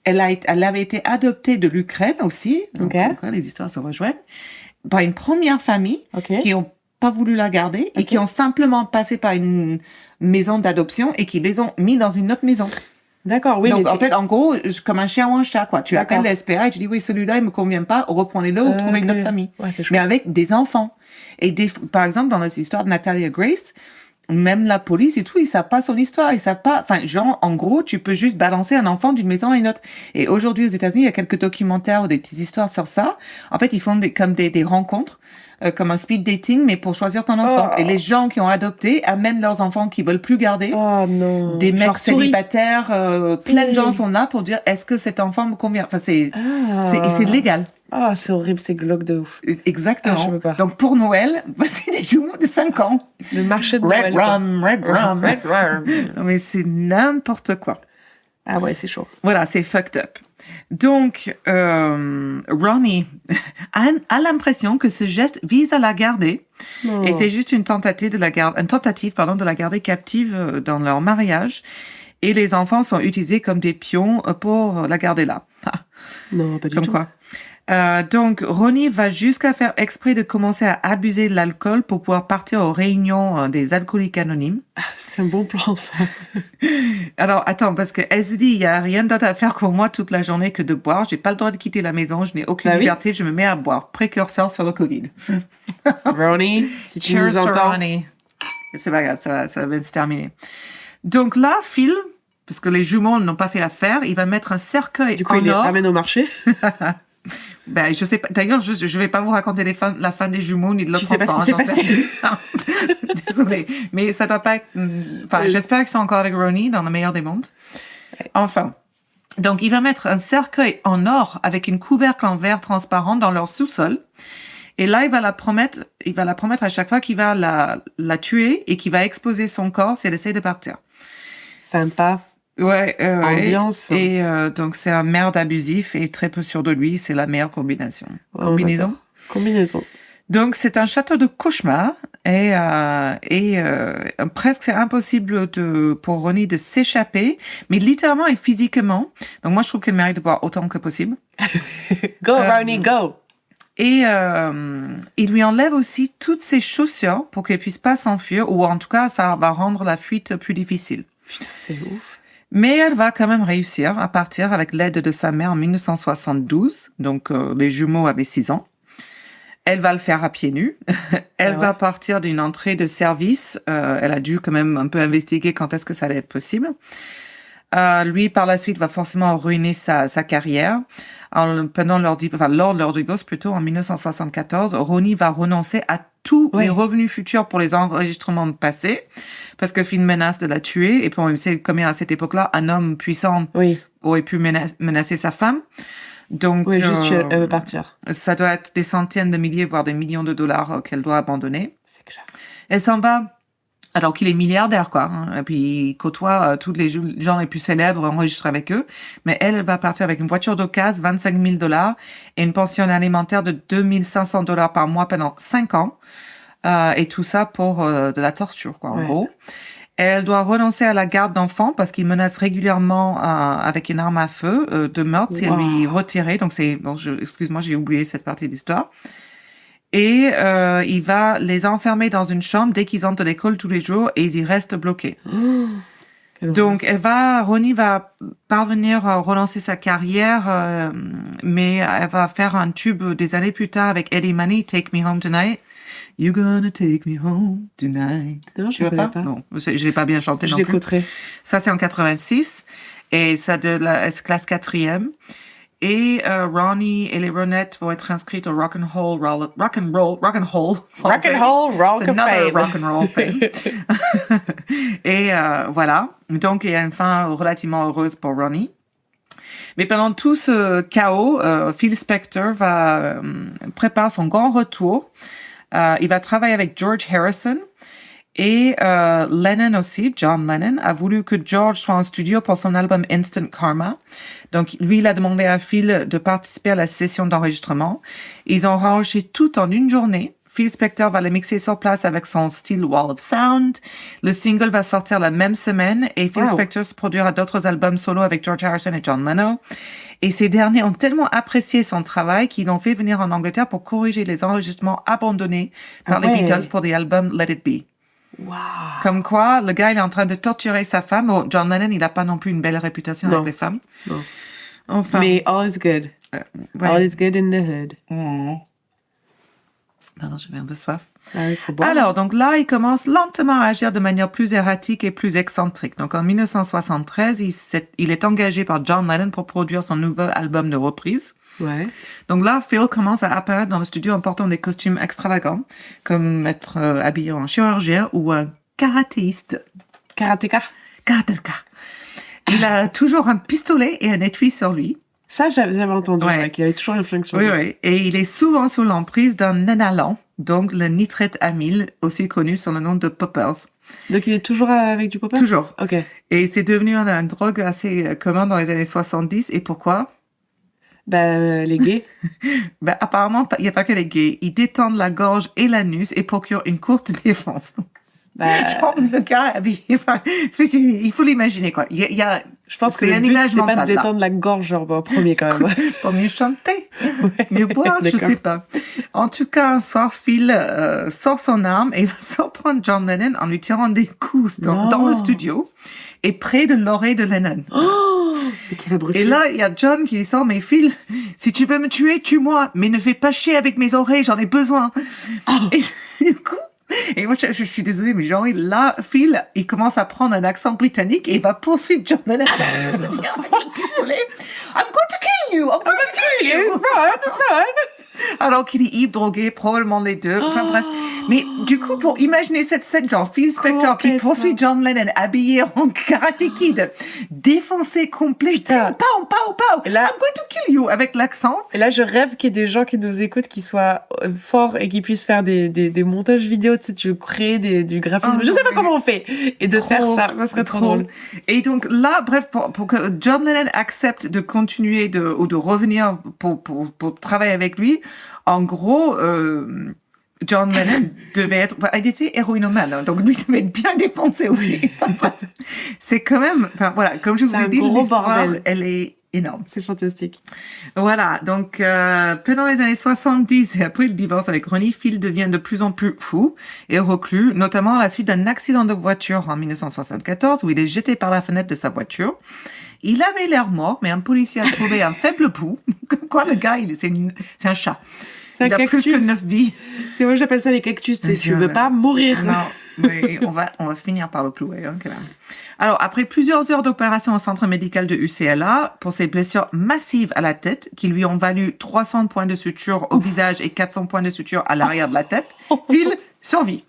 elle avait été adoptée de l'Ukraine aussi. Donc, les histoires se rejoignent. Par une première famille qui ont pas voulu la garder et qui ont simplement passé par une maison d'adoption et qui les ont mis dans une autre maison.
D'accord, oui.
Donc,
mais
en fait, en gros, comme un chien ou un chat, quoi. Tu
D'accord.
appelles la SPA et tu dis, oui, celui-là, il me convient pas, reprenez-le ou trouvez une autre famille.
Ouais, c'est chaud.
Mais avec des enfants. Et par exemple, dans les histoires de Natalia Grace, même la police et tout, ils savent pas son histoire, ils savent pas, enfin, genre, en gros, tu peux juste balancer un enfant d'une maison à une autre. Et aujourd'hui, aux États-Unis, il y a quelques documentaires ou des petites histoires sur ça. En fait, ils font des rencontres, comme un speed dating, mais pour choisir ton enfant.
Oh.
Et les gens qui ont adopté amènent leurs enfants qu'ils veulent plus garder.
Oh non.
Des mecs
Genre souris.
célibataires, plein de
Oui.
gens sont là pour dire, est-ce que cet enfant me convient? Enfin, c'est légal.
Ah, c'est horrible, c'est glauque de ouf.
Exactement.
Ah, je peux pas.
Donc, pour Noël, c'est des jumeaux de 5 ans.
Le marché de
Red
Noël. quoi.
rum, red rum.
Red rum.
Non, mais c'est n'importe quoi.
Ah ouais, c'est chaud.
Voilà, c'est fucked up. Donc, Ronnie a l'impression que ce geste vise à la garder.
Non.
Et c'est juste une tentative de la garder captive dans leur mariage. Et les enfants sont utilisés comme des pions pour la garder là.
Non, pas du
Comme
tout.
quoi. Donc, Ronnie va jusqu'à faire exprès de commencer à abuser de l'alcool pour pouvoir partir aux réunions des alcooliques anonymes.
C'est un bon plan, ça.
Alors, attends, parce qu'elle se dit, il y a rien d'autre à faire pour moi toute la journée que de boire. J'ai pas le droit de quitter la maison. Je n'ai aucune
Bah oui.
liberté. Je me mets à boire. Précurseur sur le Covid.
Ronnie, si tu
Cheers
nous
to
entends.
Ronnie. C'est pas grave, ça va bien se terminer. Donc là, Phil, parce que les jumeaux n'ont pas fait l'affaire, il va mettre un cercueil
Du coup,
en
il les
or.
ramène au marché.
Ben, je sais pas. D'ailleurs, je vais pas vous raconter la fin des jumeaux ni de l'autre
Tu sais pas
enfant.
ce qui s'est
j'en sais rien. Désolée. Mais ça doit pas être, enfin, j'espère qu'ils sont encore avec Ronnie dans le meilleur des mondes. Enfin. Donc, il va mettre un cercueil en or avec une couvercle en verre transparent dans leur sous-sol. Et là, il va la promettre à chaque fois qu'il va la tuer et qu'il va exposer son corps si elle essaie de partir.
Sympa.
Ouais,
Ambiance.
Et donc, c'est un merde abusif et très peu sûr de lui. C'est la meilleure combinaison.
Ouais,
Combinaison.
d'accord. Combinaison.
Donc, c'est un château de cauchemar et presque c'est impossible pour Ronnie de s'échapper, mais littéralement et physiquement. Donc, moi, je trouve qu'elle mérite de boire autant que possible.
Go, Ronnie, go.
Et il lui enlève aussi toutes ses chaussures pour qu'elle puisse pas s'enfuir, ou en tout cas, ça va rendre la fuite plus difficile.
Putain, c'est ouf.
Mais elle va quand même réussir à partir avec l'aide de sa mère en 1972. Donc, les jumeaux avaient 6 ans. Elle va le faire à pieds nus. Elle va partir d'une entrée de service. Elle a dû quand même un peu investiguer quand est-ce que ça allait être possible. Lui, par la suite, va forcément ruiner sa carrière. Lors de leur divorce, plutôt, en 1974, Ronnie va renoncer à tous les revenus futurs pour les enregistrements passés, parce que Phil menace de la tuer. Et puis, on sait combien à cette époque-là, un homme puissant aurait pu menacer sa femme. Donc,
oui, juste, elle veut partir.
Ça doit être des centaines de milliers, voire des millions de dollars qu'elle doit abandonner.
C'est clair.
Elle s'en va alors qu'il est milliardaire, quoi. Et puis, il côtoie tous les gens les plus célèbres, enregistre avec eux. Mais elle va partir avec une voiture d'occasion, 25 000 $ et une pension alimentaire de 2 500 $ par mois pendant 5 ans. Et tout ça pour de la torture, quoi, en gros. Elle doit renoncer à la garde d'enfants parce qu'il menace régulièrement avec une arme à feu de meurtre si elle lui retirait. Donc excuse-moi, j'ai oublié cette partie de l'histoire. Et il va les enfermer dans une chambre dès qu'ils entrent à l'école tous les jours et ils y restent bloqués. Donc Ronnie va parvenir à relancer sa carrière, mais elle va faire un tube des années plus tard avec Eddie Money, Take Me Home Tonight. You're gonna take me home tonight.
Non, je ne connais pas.
Non, je l'ai pas bien chanté non plus.
Je l'écouterai.
Ça, c'est en 86. Et ça de la classe 4e. Et Ronnie et les Ronettes vont être inscrites au Rock and Roll Fame. Et voilà. Donc, il y a une fin relativement heureuse pour Ronnie. Mais pendant tout ce chaos, Phil Spector prépare son grand retour. Il va travailler avec George Harrison et Lennon aussi, John Lennon, a voulu que George soit en studio pour son album Instant Karma. Donc, lui, il a demandé à Phil de participer à la session d'enregistrement. Ils ont enregistré tout en une journée. Phil Spector va le mixer sur place avec son style Wall of Sound. Le single va sortir la même semaine et Phil Spector se produira d'autres albums solo avec George Harrison et John Lennon. Et ces derniers ont tellement apprécié son travail qu'ils l'ont fait venir en Angleterre pour corriger les enregistrements abandonnés par les Beatles pour des albums Let It Be.
Wow.
Comme quoi, le gars, il est en train de torturer sa femme. Bon, John Lennon, il n'a pas non plus une belle réputation avec les femmes.
Non.
Enfin.
Mais all is good.
Ouais.
All is good in the hood.
Pardon, j'avais un peu soif.
Il faut boire.
Alors, donc là, il commence lentement à agir de manière plus erratique et plus excentrique. Donc, en 1973, il est engagé par John Lennon pour produire son nouvel album de reprise.
Ouais.
Donc là, Phil commence à apparaître dans le studio en portant des costumes extravagants, comme être habillé en chirurgien ou un karatéiste.
Karatéka.
Karatéka. Il a toujours un pistolet et un étui sur lui.
Ça, j'avais entendu,
Ouais.
qu'il avait toujours une flingue sur lui.
Oui. Et il est souvent sous l'emprise d'un inhalant, donc le nitrate amyle, aussi connu sous le nom de poppers.
Donc, il est toujours avec du popper?
Toujours.
Ok.
Et c'est devenu une drogue assez commune dans les années 70. Et pourquoi?
Les gays.
Apparemment, il n'y a pas que les gays. Ils détendent la gorge et l'anus et procurent une courte défense. Genre, le gars, il faut l'imaginer, quoi. Il y a,
je pense que
c'est
le
un
but,
image
c'est pas de
mentale, là.
détendre la gorge, genre, au premier, quand même.
Pour mieux chanter, mieux boire, je sais pas. En tout cas, un soir, Phil sort son arme et va surprendre John Lennon en lui tirant des coups dans le studio et près de l'oreille de Lennon.
Oh, quel abruti.
Et là, il y a John qui lui sort, mais Phil, si tu veux me tuer, tue-moi, mais ne fais pas chier avec mes oreilles, j'en ai besoin. Et du coup, et moi, je suis désolée, mais genre, là, Phil, il commence à prendre un accent britannique et il va poursuivre John Lennon avec le pistolet. I'm going to kill you! I'm going to kill you!
Run!
Alors qu'il est ivre, drogué, probablement les deux. Enfin bref. Mais du coup, pour imaginer cette scène, genre Phil Spector qui poursuit John Lennon habillé en Karate Kid, défoncé complet, pow,
Et là-
I'm going to kill you, avec l'accent.
Et là, je rêve qu'il y ait des gens qui nous écoutent, qui soient forts et qui puissent faire des montages vidéo, tu sais, tu crées du graphisme.
Oh,
je sais pas
mais-
comment on fait. Et de faire ça serait trop drôle.
Et donc là, bref, pour que John Lennon accepte de continuer ou de revenir pour travailler avec lui, en gros, John Lennon devait être, il était héroïnomane, hein, donc lui devait être bien défoncé aussi. C'est quand même, enfin voilà, comme je vous
C'est
ai
un
dit,
gros
l'histoire,
bordel.
elle est énorme.
C'est fantastique.
Voilà, donc pendant les années 70 et après le divorce avec Ronnie, Phil devient de plus en plus fou et reclus, notamment à la suite d'un accident de voiture en 1974 où il est jeté par la fenêtre de sa voiture. Il avait l'air mort, mais un policier a trouvé un faible pouls. Comme quoi, le gars, c'est un chat.
C'est un
Il a
cactus.
plus que 9 vies.
C'est moi, j'appelle ça les cactus. Tu sais,
Bien
tu
sûr,
veux
ouais.
pas mourir.
Non, mais on va finir par le clouer, hein, quand même. Alors, après plusieurs heures d'opération au centre médical de UCLA, pour ses blessures massives à la tête, qui lui ont valu 300 points de suture au visage et 400 points de suture à l'arrière de la tête, Phil survit.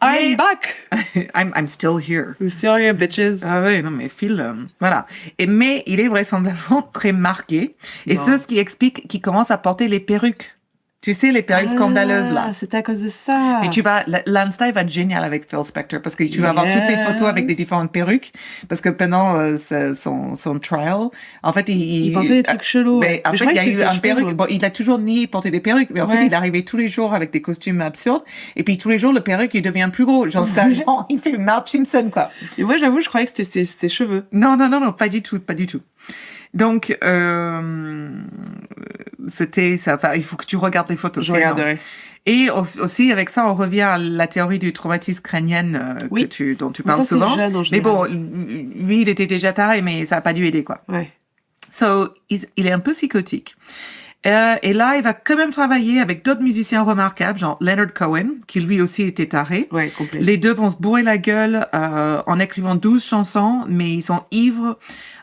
I'm back.
I'm still here.
I'm still here, bitches.
Ah oui, non, mais Phil, voilà. Mais il est vraisemblablement très marqué. Et
Bon.
c'est ce qui explique qu'il commence à porter les perruques. Tu sais, les perruques scandaleuses, là.
Ah, c'est à cause de ça.
Et tu vas, l'Insta va être génial avec Phil Spector parce que tu vas avoir toutes les photos avec des différentes perruques parce que pendant son trial, en fait,
Il portait des trucs chelous.
Ben, en
Mais je
fait, il y
crois
a
que
eu
c'est
un
ses
perruque.
cheveux.
Bon, il a toujours nié porter des perruques, mais en fait,
Ouais.
il arrivait tous les jours avec des costumes absurdes. Et puis tous les jours, le perruque, il devient plus gros. Genre, il fait Marge Simpson, quoi.
Et moi, j'avoue, je croyais que c'était ses cheveux.
Non, pas du tout. Donc, c'était ça. Enfin, il faut que tu regardes les photos.
Je
c'est énorme.
regarderai.
Et aussi, avec ça, on revient à la théorie du traumatisme crânien
Oui.
dont tu
Mais
parles
ça, c'est
souvent.
jeune, en
Mais bon,
général.
lui, il était déjà taré, mais ça n'a pas dû aider, quoi.
Ouais.
So, il est un peu psychotique. Et là, il va quand même travailler avec d'autres musiciens remarquables, genre Leonard Cohen, qui lui aussi était taré.
Ouais, complet.
Les deux vont se bourrer la gueule en écrivant 12 chansons, mais ils sont ivres.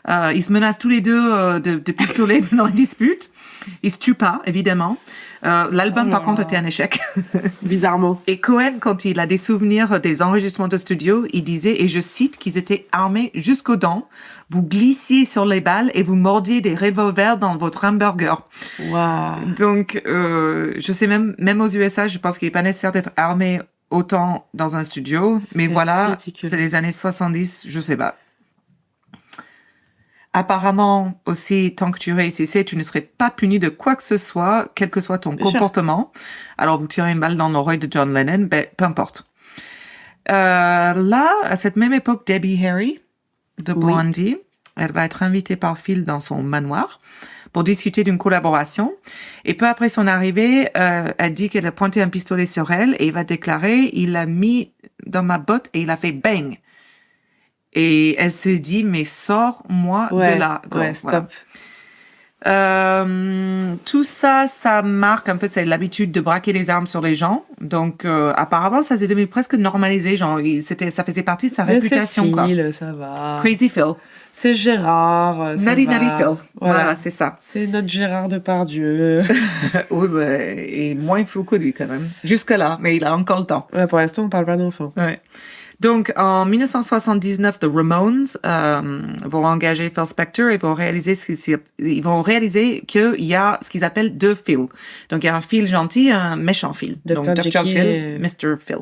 Ils se menacent tous les deux de pistolet dans la dispute. Ils se tuent pas, évidemment. L'album,
Oh là
par contre,
là.
était un échec.
Bizarrement.
Et Cohen, quand il a des souvenirs des enregistrements de studio, il disait, et je cite, qu'ils étaient armés jusqu'aux dents. Vous glissiez sur les balles et vous mordiez des revolvers dans votre hamburger.
Waouh.
Donc, je sais même aux USA, je pense qu'il n'est pas nécessaire d'être armé autant dans un studio. Mais
C'est
voilà,
ridicule.
c'est les années 70, je sais pas. Apparemment, aussi, tant que tu réussissais, tu ne serais pas puni de quoi que ce soit, quel que soit ton
Bien sûr.
comportement. Alors, vous tirez une balle dans l'oreille de John Lennon, ben, peu importe. Là, à cette même époque, Debbie Harry, de
Oui.
Blondie, Elle va être invitée par Phil dans son manoir pour discuter d'une collaboration. Et peu après son arrivée, elle dit qu'elle a pointé un pistolet sur elle et il va déclarer, il l'a mis dans ma botte et il a fait bang. Et elle se dit, mais sors-moi de là.
Ouais, stop.
Tout ça, ça marque, en fait, c'est l'habitude de braquer des armes sur les gens. Donc, apparemment, ça s'est devenu presque normalisé. Genre, ça faisait partie de sa réputation, quoi.
C'est Phil, ça va.
Crazy Phil.
C'est Gérard, ça
Nutty
va.
Nutty Phil. Voilà, c'est ça.
C'est notre Gérard Depardieu.
Oui, et moins fou que lui, quand même. Jusque-là, mais il a encore le temps.
Ouais, pour l'instant, on parle pas d'enfant.
Ouais. Donc, en 1979, The Ramones vont engager Phil Spector et vont réaliser qu'il y a ce qu'ils appellent deux Phil. Donc, il y a un Phil gentil et un méchant Phil. Donc, Dr. Jekyll, Mr. Phil.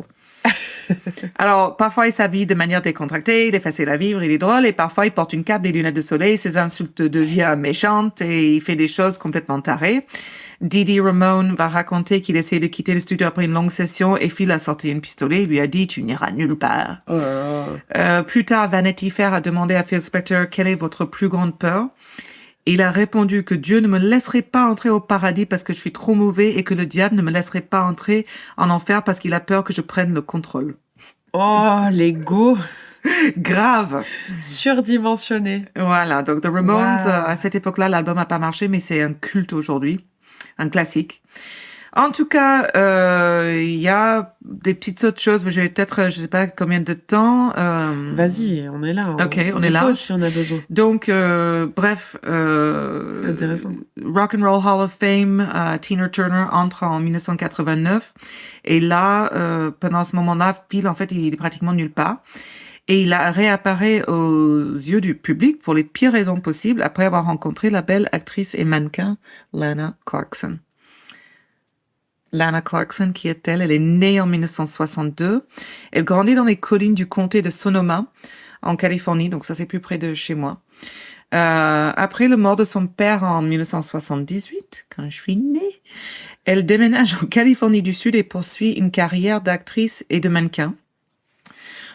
Alors, parfois, il s'habille de manière décontractée, il est facile à vivre, il est drôle, et parfois, il porte une cape, des lunettes de soleil, ses insultes deviennent méchantes, et il fait des choses complètement tarées. Dee Ramone va raconter qu'il essayait de quitter le studio après une longue session, et Phil a sorti un pistolet et lui a dit, tu n'iras nulle part. Plus tard, Vanity Fair a demandé à Phil Spector, quelle est votre plus grande peur? Il a répondu que Dieu ne me laisserait pas entrer au paradis parce que je suis trop mauvais et que le diable ne me laisserait pas entrer en enfer parce qu'il a peur que je prenne le contrôle.
Oh, l'ego.
Grave.
Surdimensionné.
Voilà. Donc, The Ramones, à cette époque-là, l'album n'a pas marché, mais c'est un culte aujourd'hui. Un classique. En tout cas, il y a des petites autres choses. Je vais peut-être, je sais pas combien de temps.
Vas-y, on est là.
Ok, on est là.
Si on a besoin.
Donc, bref.
C'est intéressant.
Rock and Roll Hall of Fame, Tina Turner entre en 1989. Et là, pendant ce moment-là, Phil, en fait, il est pratiquement nulle part. Et il a réapparaît aux yeux du public pour les pires raisons possibles après avoir rencontré la belle actrice et mannequin Lana Clarkson. Lana Clarkson, qui est-elle? Elle est née en 1962. Elle grandit dans les collines du comté de Sonoma, en Californie, donc ça c'est plus près de chez moi. Après le mort de son père en 1978, quand je suis née, elle déménage en Californie du Sud et poursuit une carrière d'actrice et de mannequin.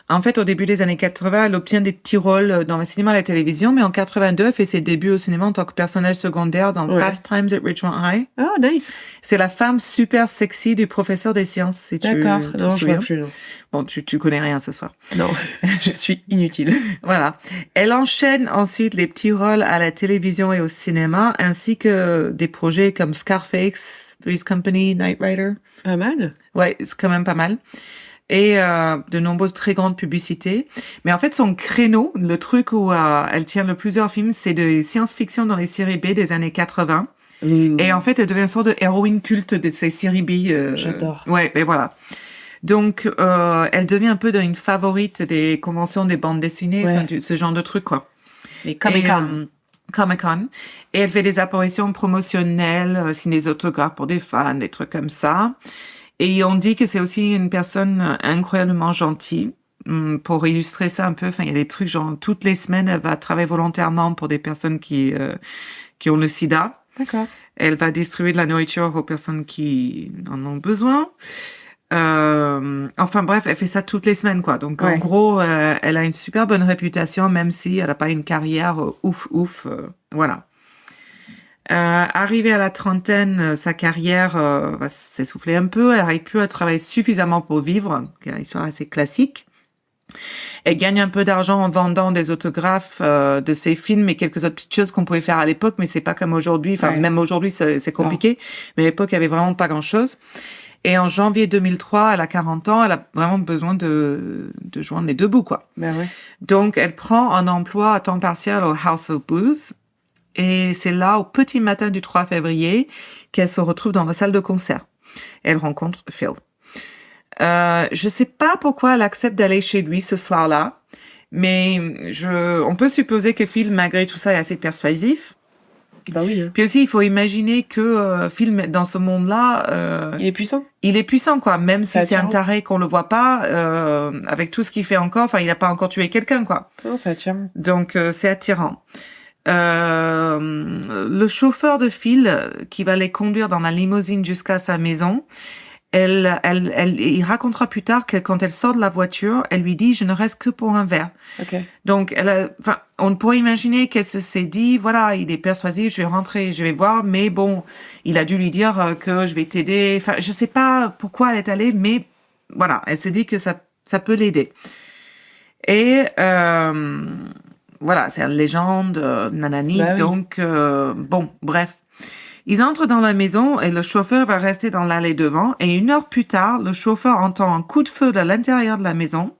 En fait, au début des années 80, elle obtient des petits rôles dans le cinéma et la télévision, mais en 82, elle fait ses débuts au cinéma en tant que personnage secondaire dans Fast Times at Ridgemont High.
Oh, nice.
C'est la femme super sexy du professeur des sciences, si tu
D'accord.
te
Non, je
souviens.
vois plus, non.
Bon, tu connais rien ce soir.
Non, je suis inutile.
Voilà. Elle enchaîne ensuite les petits rôles à la télévision et au cinéma, ainsi que des projets comme Scarface, Three's Company, Knight Rider.
Pas mal.
Ouais, c'est quand même pas mal. Et de nombreuses très grandes publicités. Mais en fait, son créneau, le truc où elle tient le plusieurs films, c'est de science-fiction dans les séries B des années 80. Et en fait, elle devient une sorte de héroïne culte de ces séries B.
J'adore.
Ouais, mais voilà. Donc, elle devient un peu une favorite des conventions des bandes dessinées,
Ouais.
enfin, ce genre de truc, quoi.
Les Comic-Con.
Comic-Con. Et elle fait des apparitions promotionnelles, signe des autographes pour des fans, des trucs comme ça. Et on dit que c'est aussi une personne incroyablement gentille. Pour illustrer ça un peu, enfin, il y a des trucs genre, toutes les semaines, elle va travailler volontairement pour des personnes qui ont le sida.
D'accord.
Elle va distribuer de la nourriture aux personnes qui en ont besoin. Enfin bref, elle fait ça toutes les semaines, quoi. Donc, en gros, elle a une super bonne réputation, même si elle n'a pas une carrière ouf, voilà. Arrivée à la trentaine, sa carrière va s'essouffler un peu. Elle n'arrive plus à travailler suffisamment pour vivre, qui est une histoire assez classique. Elle gagne un peu d'argent en vendant des autographes de ses films et quelques autres petites choses qu'on pouvait faire à l'époque, mais c'est pas comme aujourd'hui. Enfin, même aujourd'hui, c'est compliqué. Mais à l'époque, il y avait vraiment pas grand-chose. Et en janvier 2003, elle a 40 ans, elle a vraiment besoin de joindre les deux bouts, quoi.
Ben ouais.
Donc, elle prend un emploi à temps partiel au House of Blues. Et c'est là, au petit matin du 3 février, qu'elle se retrouve dans la salle de concert. Elle rencontre Phil. Je sais pas pourquoi elle accepte d'aller chez lui ce soir-là, mais on peut supposer que Phil, malgré tout ça, est assez persuasif.
Bah oui. Hein.
Puis aussi, il faut imaginer que Phil, dans ce monde-là...
Il est puissant.
Il est puissant, quoi. Même si c'est un
attirant.
taré qu'on le voit pas, avec tout ce qu'il fait encore, enfin, il a pas encore tué quelqu'un, quoi.
Non, ça attire.
Donc, c'est attirant. Le chauffeur de Phil qui va les conduire dans la limousine jusqu'à sa maison il racontera plus tard que quand elle sort de la voiture, elle lui dit, je ne reste que pour un verre.
Ok.
Donc, on pourrait imaginer qu'elle s'est dit, voilà, il est persuasif, je vais rentrer, je vais voir, mais bon, il a dû lui dire que je vais t'aider. Enfin, je sais pas pourquoi elle est allée, mais voilà, elle s'est dit que ça peut l'aider. Et voilà, c'est une légende, nanani.
Bah oui.
Donc, bon, bref. Ils entrent dans la maison et le chauffeur va rester dans l'allée devant. Et 1 heure plus tard, le chauffeur entend un coup de feu de l'intérieur de la maison.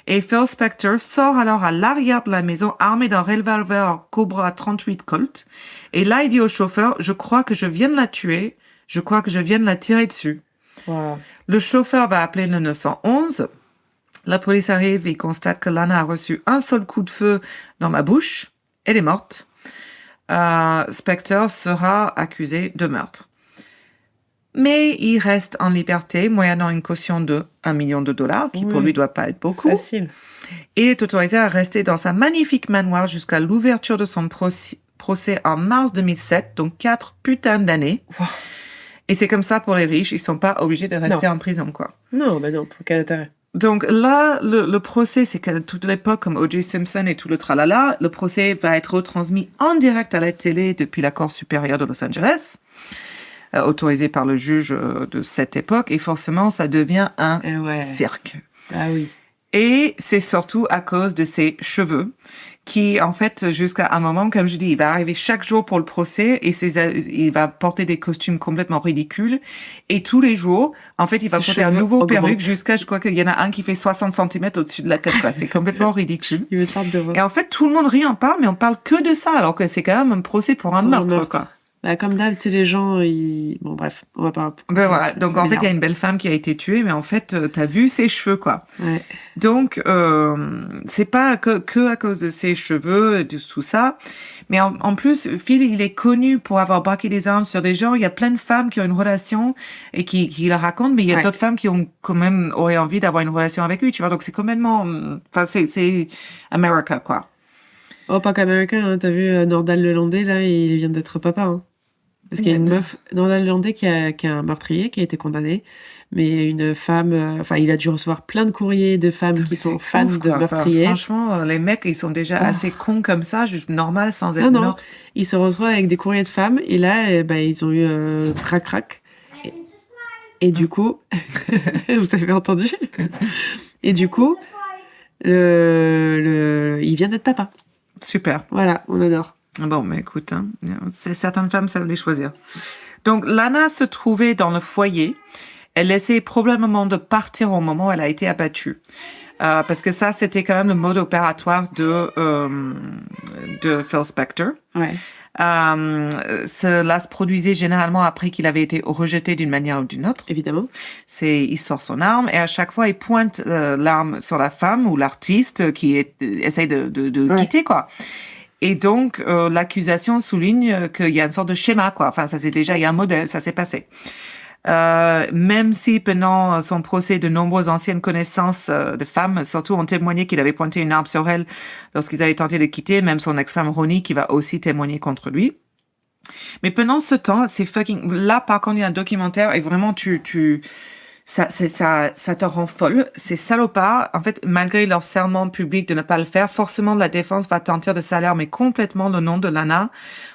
Et Phil Spector sort alors à l'arrière de la maison armé d'un revolver Cobra 38 Colt. Et là, il dit au chauffeur, je crois que je viens de la tuer. Je crois que je viens de la tirer dessus.
Wow.
Le chauffeur va appeler le 911. La police arrive et constate que Lana a reçu un seul coup de feu dans la bouche. Elle est morte. Spector sera accusé de meurtre. Mais il reste en liberté, moyennant une caution de $1 million, qui pour lui doit pas être beaucoup.
Facile.
Et il est autorisé à rester dans sa magnifique manoir jusqu'à l'ouverture de son procès en mars 2007, donc 4 putains d'années.
Wow.
Et c'est comme ça pour les riches, ils sont pas obligés de rester en prison, quoi.
Non, bah non, pour quel intérêt?
Donc là, le procès, c'est qu'à toute l'époque, comme O.J. Simpson et tout le tralala, le procès va être retransmis en direct à la télé depuis la Cour supérieure de Los Angeles, autorisé par le juge de cette époque, et forcément, ça devient un cirque.
Ah oui.
Et c'est surtout à cause de ses cheveux, qui, en fait, jusqu'à un moment, comme je dis, il va arriver chaque jour pour le procès et il va porter des costumes complètement ridicules. Et tous les jours, en fait, il va porter un nouveau perruque jusqu'à, je crois qu'il y en a un qui fait 60 centimètres au-dessus de la tête, quoi. C'est complètement ridicule.
Il veut te de voir.
Et en fait, tout le monde rit, en parle, mais on parle que de ça, alors que c'est quand même un procès pour un meurtre, quoi.
Bah, comme d'hab, tu sais, les gens, bon, bref, on va pas...
Ben voilà. Donc, en fait, il y a une belle femme qui a été tuée, mais en fait, t'as vu ses cheveux, quoi.
Ouais.
Donc, c'est pas que à cause de ses cheveux, de tout ça. Mais en plus, Phil, il est connu pour avoir braqué des armes sur des gens. Il y a plein de femmes qui ont une relation et qui la racontent, mais il y a d'autres femmes qui ont quand même, auraient envie d'avoir une relation avec lui, tu vois. Donc, c'est complètement, enfin, c'est America, quoi.
Oh, pas qu'américain, hein. T'as vu Nordal Lelandais, là, il vient d'être papa, hein. Parce qu'il y a une meuf, Nordal Lelandais, qui a un meurtrier, qui a été condamné. Mais une femme, il a dû recevoir plein de courriers de femmes qui sont fans de meurtriers.
Franchement, les mecs, ils sont déjà assez cons comme ça, juste normal, sans être meurtres.
Non. Ils se retrouvent avec des courriers de femmes, et là, ils ont eu crac-crac. Et du coup, vous avez entendu? Et du coup, il vient d'être papa.
Super.
Voilà, on adore.
Bon, mais écoute, hein, certaines femmes savent les choisir. Donc, Lana se trouvait dans le foyer. Elle essayait probablement de partir au moment où elle a été abattue. Parce que ça, c'était quand même le mode opératoire de Phil Spector.
Ouais.
Cela se produisait généralement après qu'il avait été rejeté d'une manière ou d'une autre.
Évidemment.
Il sort son arme et à chaque fois, il pointe l'arme sur la femme ou l'artiste qui essaye de quitter, quoi. Et donc, l'accusation souligne qu'il y a une sorte de schéma, quoi. Enfin, ça c'est déjà, il y a un modèle, ça s'est passé. Même si pendant son procès, de nombreuses anciennes connaissances de femmes, surtout, ont témoigné qu'il avait pointé une arme sur elle lorsqu'ils avaient tenté de quitter, même son ex-femme Ronnie qui va aussi témoigner contre lui. Mais pendant ce temps, c'est là, par contre, il y a un documentaire et vraiment, ça te rend folle. Ces salopards, en fait, malgré leur serment public de ne pas le faire, forcément, la défense va tenter de salir, mais complètement le nom de Lana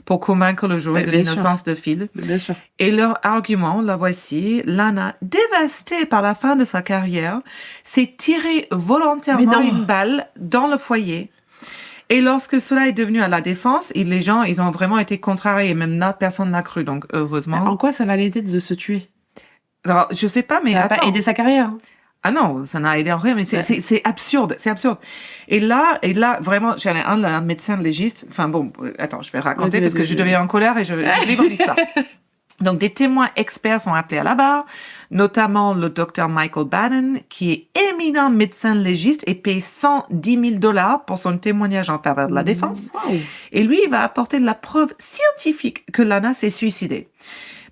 pour convaincre le jury de l'innocence de Phil.
Bien sûr.
Et leur argument, la voici, Lana, dévastée par la fin de sa carrière, s'est tirée volontairement une balle dans le foyer. Et lorsque cela est devenu à la défense, les gens, ils ont vraiment été contrariés, même là, personne n'a cru, donc heureusement.
En quoi ça va l'aider de se tuer?
Alors, je sais pas, mais
ça va pas aider sa carrière.
Ah non, ça n'a aidé en rien, mais c'est absurde, c'est absurde. Et là, vraiment, j'avais un médecin légiste. Enfin bon, attends, je vais raconter parce que je deviens en colère et je lis mon histoire. Donc, des témoins experts sont appelés à la barre, notamment le docteur Michael Bannon, qui est éminent médecin légiste et paye $110,000 pour son témoignage en faveur de la défense.
Wow.
Et lui, il va apporter de la preuve scientifique que Lana s'est suicidée.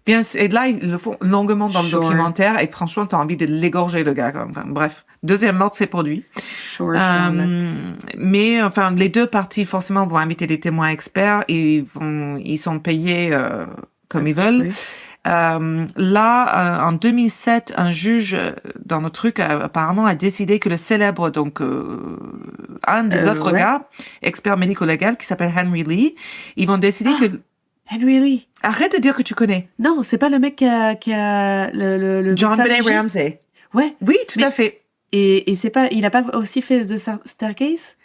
Bien sûr, et là, ils le font longuement dans le documentaire, et franchement, t'as envie de l'égorger, le gars. Enfin, bref, deuxième meurtre s'est produit. Mais enfin, les deux parties, forcément, vont inviter des témoins experts, et ils sont payés comme ils veulent. En 2007, un juge dans le truc apparemment a décidé que le célèbre, donc un des autres gars, expert médico-légal, qui s'appelle Henry Lee, ils vont décider que...
Henry Lee.
Arrête de dire que tu connais.
Non, c'est pas le mec qui a le
John Benet Ramsey.
Ouais.
Oui, tout à fait.
Et c'est pas, il a pas aussi fait The Staircase?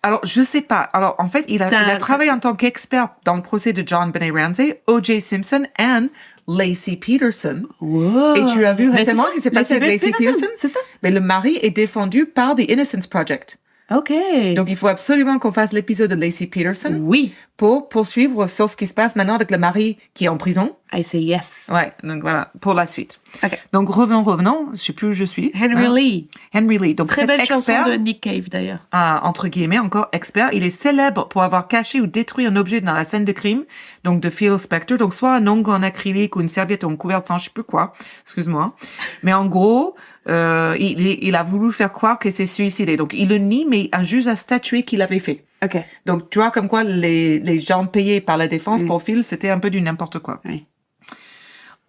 Alors, je sais pas. Alors, en fait, il a travaillé en tant qu'expert dans le procès de John Benet Ramsey, O.J. Simpson et Lacey Peterson.
Wow.
Et tu as vu récemment ce qui s'est passé avec Lacey Peterson?
C'est ça?
Mais le mari est défendu par The Innocence Project.
OK.
Donc, il faut absolument qu'on fasse l'épisode de Lacey Peterson.
Oui.
Pour poursuivre sur ce qui se passe maintenant avec le mari qui est en prison.
I say yes.
Ouais, donc voilà, pour la suite.
OK.
Donc, revenons, je sais plus où je suis.
Henry Lee.
Henry Lee. Donc,
très belle chanson de Nick Cave, d'ailleurs.
Entre guillemets, encore expert. Il est célèbre pour avoir caché ou détruit un objet dans la scène de crime, donc de Phil Spector. Donc, soit un ongle en acrylique ou une serviette en couvert de sang, je sais plus quoi. Excuse-moi. Mais en gros, il a voulu faire croire qu'il s'est suicidé. Donc, il le nie, mais un juge a statué qu'il l'avait fait.
OK.
Donc, tu vois, comme quoi les gens payés par la défense pour Phil, c'était un peu du n'importe quoi.
Oui.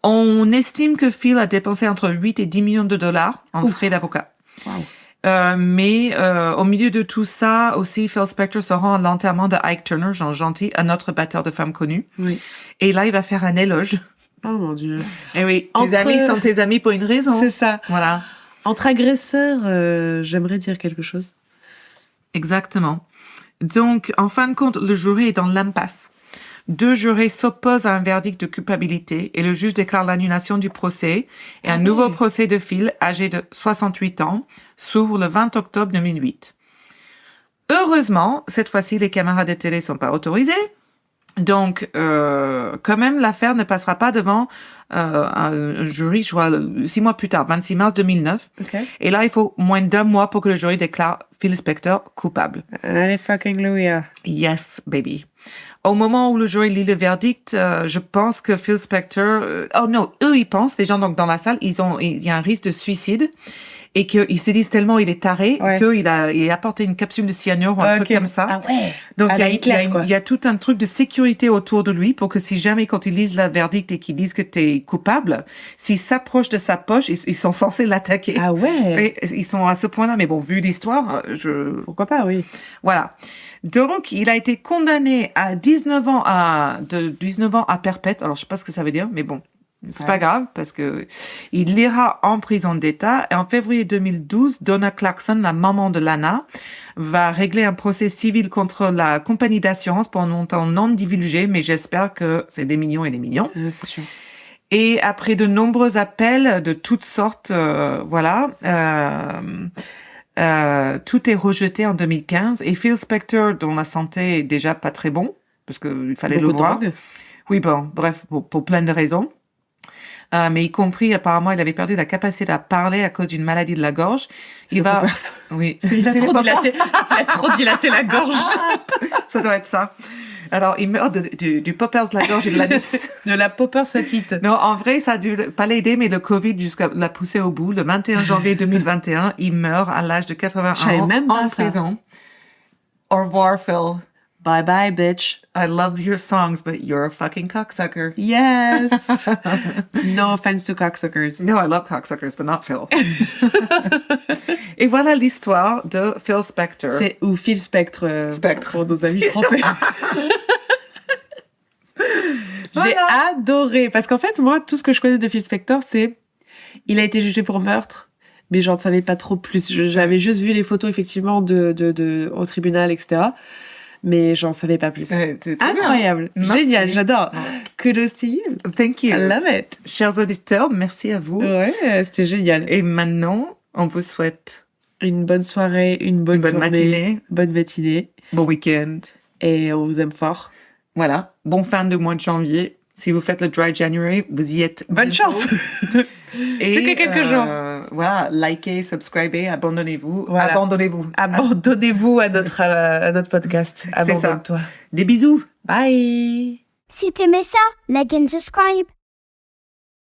On estime que Phil a dépensé entre 8 et 10 millions de dollars en frais d'avocat.
Wow.
Mais au milieu de tout ça, aussi, Phil Spector se rend à l'enterrement de Ike Turner, Jean Gentil, un autre batteur de femmes connu.
Oui.
Et là, il va faire un éloge.
Oh mon Dieu.
Et oui, tes amis sont tes amis pour une raison.
C'est ça.
Voilà.
Entre agresseurs, j'aimerais dire quelque chose.
Exactement. Donc, en fin de compte, le jury est dans l'impasse. 2 jurés s'opposent à un verdict de culpabilité et le juge déclare l'annulation du procès et un nouveau procès de Phil, âgé de 68 ans, s'ouvre le 20 octobre 2008. Heureusement, cette fois-ci, les caméras de télé sont pas autorisées. Donc, quand même, l'affaire ne passera pas devant un jury, je vois, 6 mois plus tard, 26 mars 2009.
Okay.
Et là, il faut moins d'1 mois pour que le jury déclare Phil Spector coupable.
Allez, fucking Louis.
Yes, baby. Au moment où le jury lit le verdict, je pense que Phil Spector... oh non, eux, ils pensent, les gens donc dans la salle, il y a un risque de suicide. Et qu'ils se disent tellement il est taré qu'il a apporté une capsule de cyanure ou un truc comme ça.
Ah ouais.
Donc il y a tout un truc de sécurité autour de lui pour que si jamais quand ils lisent le verdict et qu'ils disent que t'es coupable, s'ils s'approchent de sa poche, ils sont censés l'attaquer.
Ah ouais.
Et ils sont à ce point-là, mais bon, vu l'histoire,
pourquoi pas, oui.
Voilà. Donc il a été condamné à 19 ans à perpète. Alors je sais pas ce que ça veut dire, mais bon. C'est pas grave parce que il ira en prison d'État et en février 2012, Donna Clarkson, la maman de Lana, va régler un procès civil contre la compagnie d'assurance pour un montant non divulgué, mais j'espère que c'est des millions et des millions.
C'est sûr.
Et après de nombreux appels de toutes sortes, tout est rejeté en 2015 et Phil Spector, dont la santé est déjà pas très bon, parce que il fallait le voir. Oui, bon, bref, pour plein de raisons. Mais y compris, apparemment, il avait perdu la capacité à parler à cause d'une maladie de la gorge. Il a
trop dilaté la gorge.
Ça doit être ça. Alors, il meurt du poppers de la gorge et de l'anus.
De la popper satite.
Non, en vrai, ça a dû pas l'aider, mais le Covid l'a poussé au bout. Le 21 janvier 2021, il meurt à l'âge de 81 ans en prison. Au revoir, Phil.
Bye bye, bitch.
I love your songs, but you're a fucking cocksucker.
Yes. No offense to cocksuckers.
No, I love cocksuckers, but not Phil. Et voilà l'histoire de Phil Spector.
C'est ou Phil Spectre. Pour nos amis français. J'ai adoré. Parce qu'en fait, moi, tout ce que je connais de Phil Spector, c'est... Il a été jugé pour meurtre, mais j'en savais pas trop plus. J'avais juste vu les photos, effectivement, au tribunal, etc., mais j'en savais pas plus. Incroyable. Génial, j'adore. Kudos to you.
Thank you.
I love it.
Chers auditeurs, merci à vous.
Ouais, c'était génial.
Et maintenant, on vous souhaite
une bonne soirée, une bonne
matinée.
Bonne matinée.
Bon week-end.
Et on vous aime fort.
Voilà. Bon fin de mois de janvier. Si vous faites le Dry January, vous y êtes.
Bonne chance.
Et
plus que quelques jours.
Voilà, likez, subscribez, abandonnez-vous.
Voilà. Abandonnez-vous à notre podcast.
C'est ça.
Abandonne-toi.
Des bisous.
Bye.
Si t'aimais ça, like and subscribe.